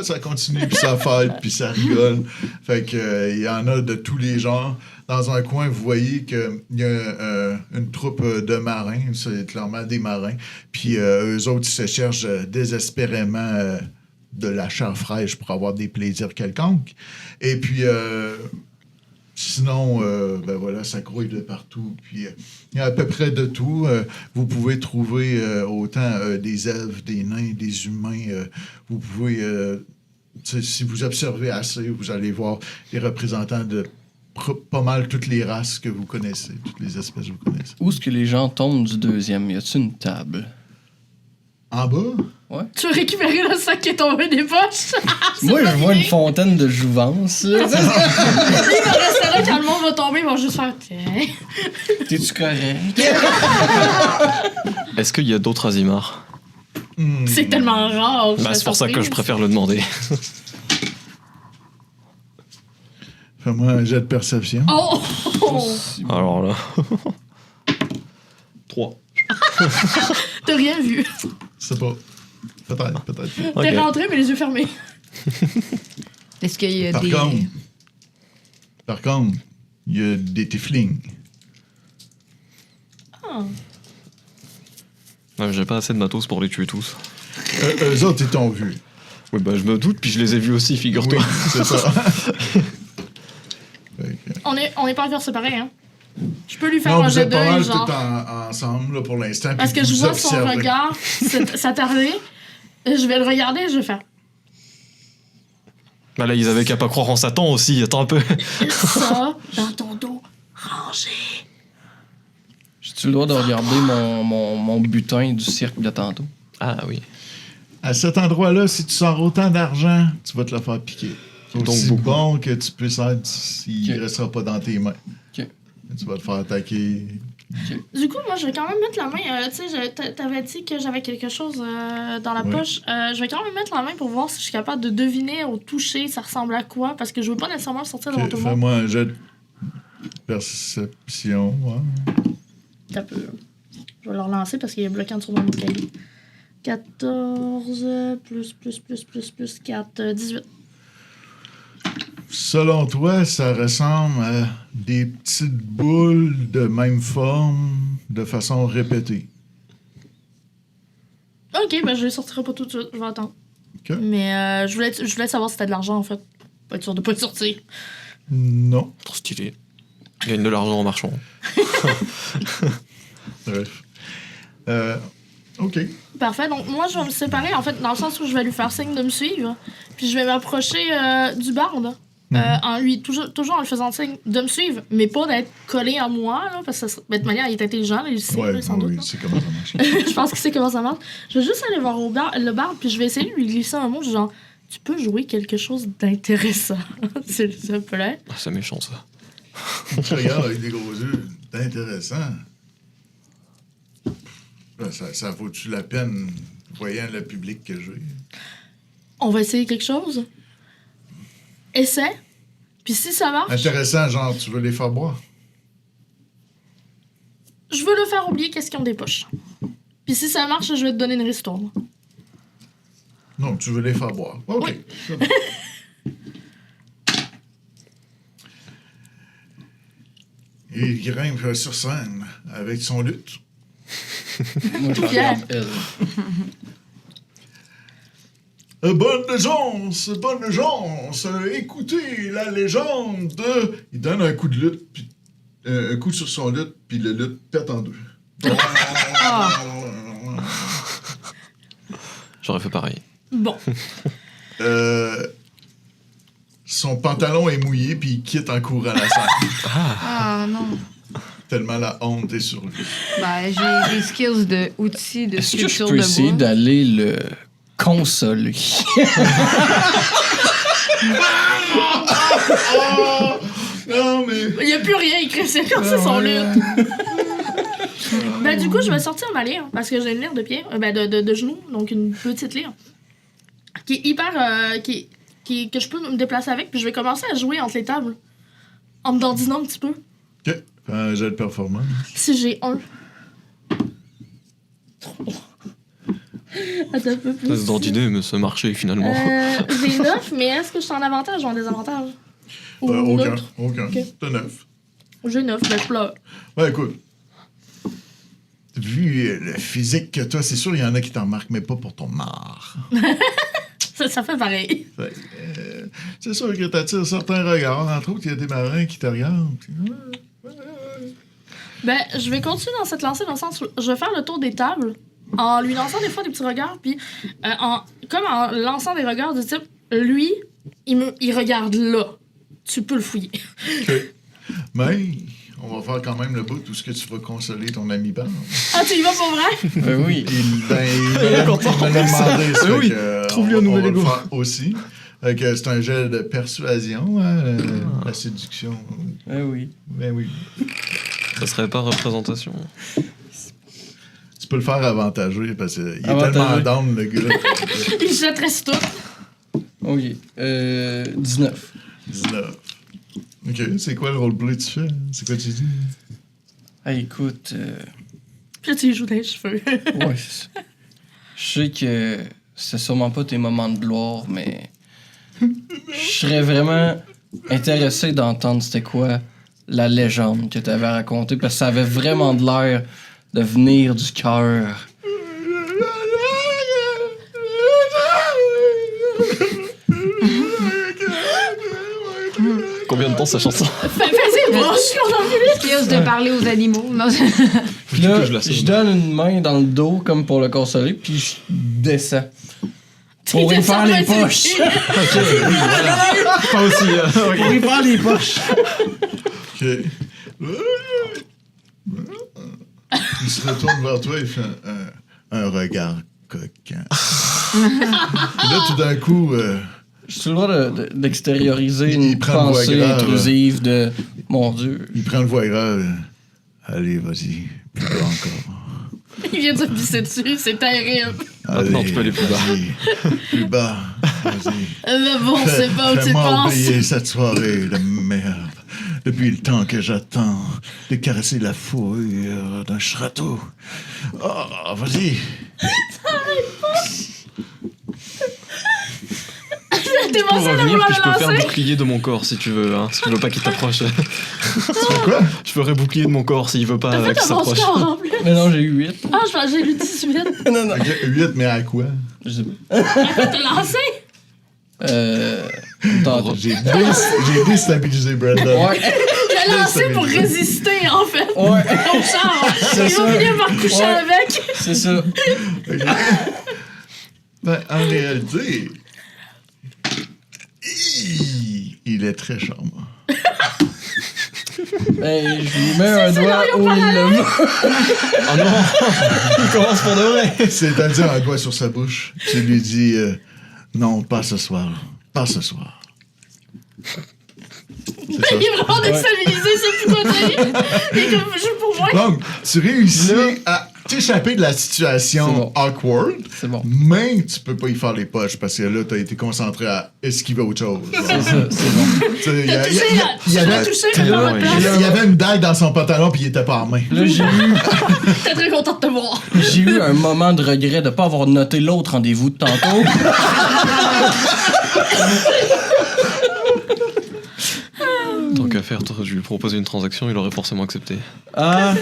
ça continue, puis ça fête, puis ça rigole. Fait que il y en a de tous les genres. Dans un coin, vous voyez qu'il y a une troupe de marins, c'est clairement des marins, puis eux autres, ils se cherchent désespérément de la chair fraîche pour avoir des plaisirs quelconques. Et puis, sinon, ben voilà, ça grouille de partout, puis il y a à peu près de tout. Vous pouvez trouver autant des elfes, des nains, des humains. Vous pouvez, si vous observez assez, vous allez voir les représentants de pas mal toutes les races que vous connaissez, toutes les espèces que vous connaissez. Où est-ce que les gens tombent du 2e? Y a-t-il une table? En bas? Tu veux récupérer le sac qui est tombé des poches? Moi, je vois une fontaine de jouvence. là. Il va rester là quand le monde va tomber, ils vont juste faire. Tiens. T'es-tu correct? Est-ce qu'il y a d'autres Azimars? C'est tellement rare. Bah, c'est pour ça que je préfère le demander. Fais-moi un jet de perception. Oh! Alors là. 3. T'as rien vu. C'est pas. Peut-être. Ok. T'es rentré, mais les yeux fermés. Est-ce qu'il y a Par des. contre, il y a des tieflings. Ah. Ouais, j'ai pas assez de matos pour les tuer tous. Eux autres, ils t'ont vu. Oui, bah je me doute, puis je les ai vus aussi, figure-toi. Oui, c'est ça. Fait que- On est pas encore séparés, hein. Je peux lui faire Non, un vous jet êtes pas mal d'œil, tout genre. ensemble là, pour l'instant. Parce puis que je vous vois son observez. regard s'attarder. Je vais le regarder et je vais faire. Bah là, ils avaient qu'à pas croire en Satan aussi, attends un peu. Ça, dans ton dos, rangé. J'ai-tu le droit de regarder mon butin du cirque de tantôt? Ah oui. À cet endroit-là, si tu sors autant d'argent, tu vas te le faire piquer. Donc Aussi beaucoup. bon que tu puisses être s'il ne Ok. restera pas dans tes mains. Ok. Tu vas te faire attaquer. Du coup, moi, je vais quand même mettre la main. Tu sais, t'avais dit que j'avais quelque chose dans la Oui. poche. Je vais quand même mettre la main pour voir si je suis capable de deviner au toucher ça ressemble à quoi. Parce que je veux pas nécessairement le sortir devant Ok, tout le monde. Fais-moi un jet de perception. Ouais. T'as peu. Je vais le relancer parce qu'il est bloquant sur mon cahier. 14 plus 4, 18. Selon toi, ça ressemble à des petites boules de même forme de façon répétée. Ok, ben je les sortirai pas tout de suite. Je vais attendre. Ok. Mais je voulais savoir si c'était de l'argent en fait. Pas être sûr de pas le sortir. Non. Trop stylé. Il gagne de l'argent en marchant. Bref. OK. Parfait. Donc, moi, je vais me séparer, en fait, dans le sens où je vais lui faire signe de me suivre. Puis, je vais m'approcher du barde. En lui, toujours en lui faisant signe de me suivre, mais pas d'être collé à moi, là, parce que de toute manière, il est intelligent, là, il sait, Ouais, là, sans doute. oui, là. c'est comment ça marche. Je pense qu'il sait comment ça marche. Je vais juste aller voir le barde, puis je vais essayer de lui glisser un mot, genre, tu peux jouer quelque chose d'intéressant, s'il te plaît. Ah, c'est méchant ça. Tu regardes avec des gros yeux. C'est intéressant. Là, ça vaut-tu la peine, voyant le public que j'ai? On va essayer quelque chose. Essaie. Puis si ça marche, Intéressant, genre, tu veux les faire boire? je veux le faire oublier qu'est-ce qu'ils ont des poches. Puis si ça marche, je vais te donner une ristourne. Non, tu veux les faire boire. OK. Oui. C'est bon. Il grimpe sur scène avec son luth. Moi, je Tout fier. regarde elle. Bonne gens, écoutez la légende de... Il donne un coup de lutte, puis un coup sur son lutte, puis le lutte pète en deux. J'aurais fait pareil. Bon. Son pantalon est mouillé, puis il quitte en courant la salle. Ah non. Tellement la honte est sur lui. Ben, j'ai des skills de outils de Est-ce que je sculpture peux de essayer bois. d'aller le consoler? Non, mais... Il n'y a plus rien écrit, c'est comme c'est son lutte. Ben, du coup, je vais sortir ma lyre, parce que j'ai une lyre de pied, de genoux, donc une petite lyre, qui est hyper. Que je peux me déplacer avec, puis je vais commencer à jouer entre les tables, en me dandinant un petit peu. OK. Fais un jet de performance. Si j'ai un. Attends un peu plus. Laisse d'ordiner, mais ce marché finalement. J'ai 9, mais est-ce que je suis en avantage ou en désavantage? Ou Aucun. neutre? Aucun. Ok. T'as 9. J'ai 9, mais je pleure. Ouais, écoute. Vu le physique que toi, c'est sûr, il y en a qui t'en marquent, mais pas pour ton art. Ça fait pareil. Fait, c'est sûr que t'attires certains regards. Entre autres, il y a des marins qui te regardent. Puis, Ben, je vais continuer dans cette lancée dans le sens où je vais faire le tour des tables en lui lançant des fois des petits regards, puis comme en lançant des regards du type, lui, il regarde là. Tu peux le fouiller. OK. Mais on va faire quand même le bout où ce que tu vas consoler ton ami Band. Ah, tu y vas pour vrai? Oui. Il me l'a demandé, ça. Oui, fait que, trouve-lui un on nouvel va le ego. faire aussi. Fait que c'est un jet de persuasion, hein, la séduction. Oui. Ben oui. Ça serait pas représentation. Tu peux le faire avantageux parce qu'il est Avantageux. tellement down, le gars. Il jetterait tout. OK. 19. 19. OK, c'est quoi le roleplay que tu fais? C'est quoi tu dis? Ah, écoute, Puis là, tu y joues dans les cheveux. ouais, c'est ça. Je sais que c'est sûrement pas tes moments de gloire, mais je serais vraiment intéressé d'entendre c'était quoi la légende que t'avais racontée, parce que ça avait vraiment de l'air de venir du cœur. Combien de temps ça chanson? Fais broche qu'on en fait. Skills de parler aux animaux. Non, Puis là, que je la sonne. je donne une main dans le dos comme pour le consoler, puis je descends. Pour y faire les poches. Pas aussi. Pour y faire les poches. OK. Il se retourne vers toi et fait un regard coquin. Et là, tout d'un coup, Je suis le droit d'extérioriser Il une prend une voix pensée grave. intrusive de mon Dieu. il prend le voix grave. Allez, vas-y, plus bas encore. Il vient de se pisser dessus, c'est terrible. Maintenant, tu peux aller plus bas. vas-y, plus bas, vas-y. Mais bon, c'est pas où tu Fais-moi penses. oublier cette soirée de merde. Depuis le temps que j'attends de caresser la fourrure d'un château. Oh, vas-y. T'es Pour pensé de revenir, vouloir puis je peux le faire lancer? bouclier de mon corps si tu veux. Hein. Si tu veux pas qu'il t'approche. C'est quoi? Je ferai bouclier de mon corps s'il veut pas T'as fait qu'il un bon s'approche. score en plus. Mais non, j'ai eu 8. Ah, j'ai lu 18. Non, non. Ok, 8, mais à quoi? Je sais pas. T'as lancé? Tantôt. J'ai déstabilisé Brandon. Ouais. J'ai lancé pour résister, en fait. Ouais. Au char. C'est Il ça. va finir par coucher Ouais. avec. C'est ça. Ok. Ben, en réalité, il est très charmant. Ben, je lui mets un doigt scénario où il le veut. Oh non! Il commence pour de vrai! C'est-à-dire un doigt sur sa bouche. Tu lui dis non, pas ce soir. Pas ce soir. C'est ça. Il est vraiment déstabilisé, c'est plus quoi dire. Il est comme, juste pour moi. Donc, tu réussis à t'échapper de la situation C'est bon. awkward, C'est bon. mais tu peux pas y faire les poches parce que là, t'as été concentré à esquiver autre chose. C'est ça, c'est bon. Tu sais, T'as touché, il y t'as avait- touché, tellement t'as pas de place. il y avait une dague dans son pantalon puis il était pas en main. Là, T'es très content de te voir. j'ai eu un moment de regret de pas avoir noté l'autre rendez-vous de tantôt. Tant qu'à faire, je lui proposais une transaction, il aurait forcément accepté. Ah,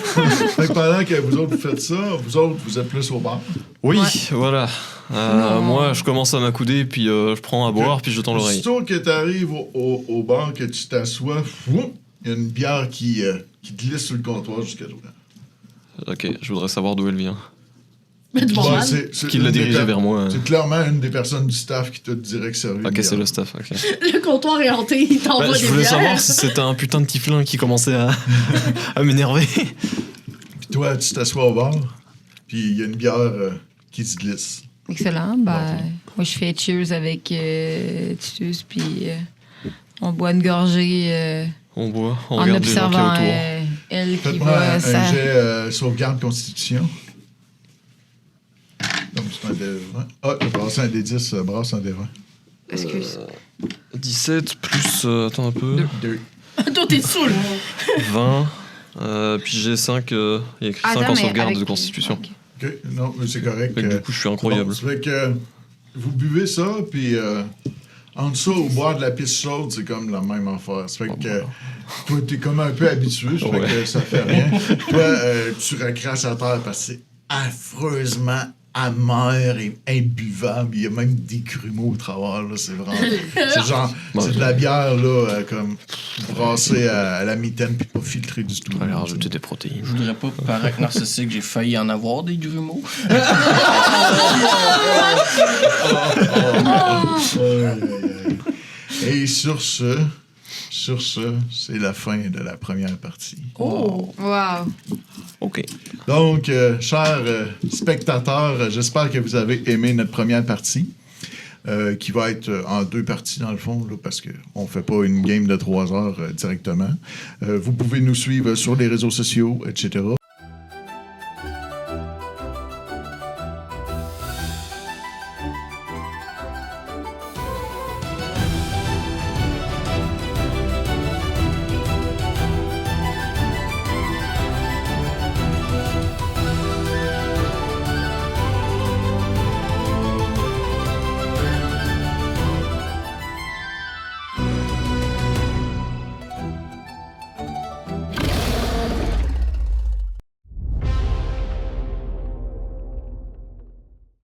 Fait que pendant que vous autres vous faites ça, vous autres vous êtes plus au bar. Oui, Ouais. voilà. Non. Moi, je commence à m'accouder, puis je prends à boire, puis je tends l'oreille. Aussitôt que tu arrives au bar, que tu t'assois, fou, il y a une bière qui glisse sur le comptoir jusqu'à toi. Ok, je voudrais savoir d'où elle vient. Mais du bon Ouais, man. Qui l'a dirigé vers moi. C'est clairement une des personnes du staff qui t'a direct servi. Ok, une c'est bière. le staff, ok. Le comptoir est hanté, il t'envoie Je des voulais bières. savoir si c'était un putain de tieflin qui commençait à m'énerver. Puis toi, tu t'assois au bar, puis il y a une bière qui se glisse. Excellent. Ben, moi, je fais cheers avec Titus, puis on boit une gorgée On boit, on en regarde les gens qui observant est autour. elle qui Faites-moi va... un ça- jet sauvegarde constitution. Donc, c'est un dé 20. Ah, brasse un dé 10, brasse un dé 20. Excuse. 17 plus, attends un peu, 2. Toi, t'es saoul. 20, puis j'ai 5, il y a écrit 5 Attends, en mais sauvegarde avec- de constitution. Ok. OK, non, mais c'est correct. Fait que du coup, je suis incroyable. Bon, ça fait que vous buvez ça, puis entre ça au boire de la piste chaude, c'est comme la même affaire. Ça fait que toi, t'es comme un peu habitué, ça fait Ouais. que ça fait rien. Toi, tu recraches à terre parce que c'est affreusement amer et imbuvable. Il y a même des grumeaux au travers, là. C'est vraiment... C'est genre... C'est de la bière, là, comme brassée à la mitaine puis pas filtrée du tout. Allez, rajouter des protéines. je voudrais pas paraître narcissique, j'ai failli en avoir des grumeaux. Aïe, aïe, aïe. Et sur ce, c'est la fin de la première partie. Oh. Wow. Ok. Donc, chers spectateurs, j'espère que vous avez aimé notre première partie, qui va être en 2 parties dans le fond, là, parce qu'on ne fait pas une game de 3 heures directement. Vous pouvez nous suivre sur les réseaux sociaux, etc.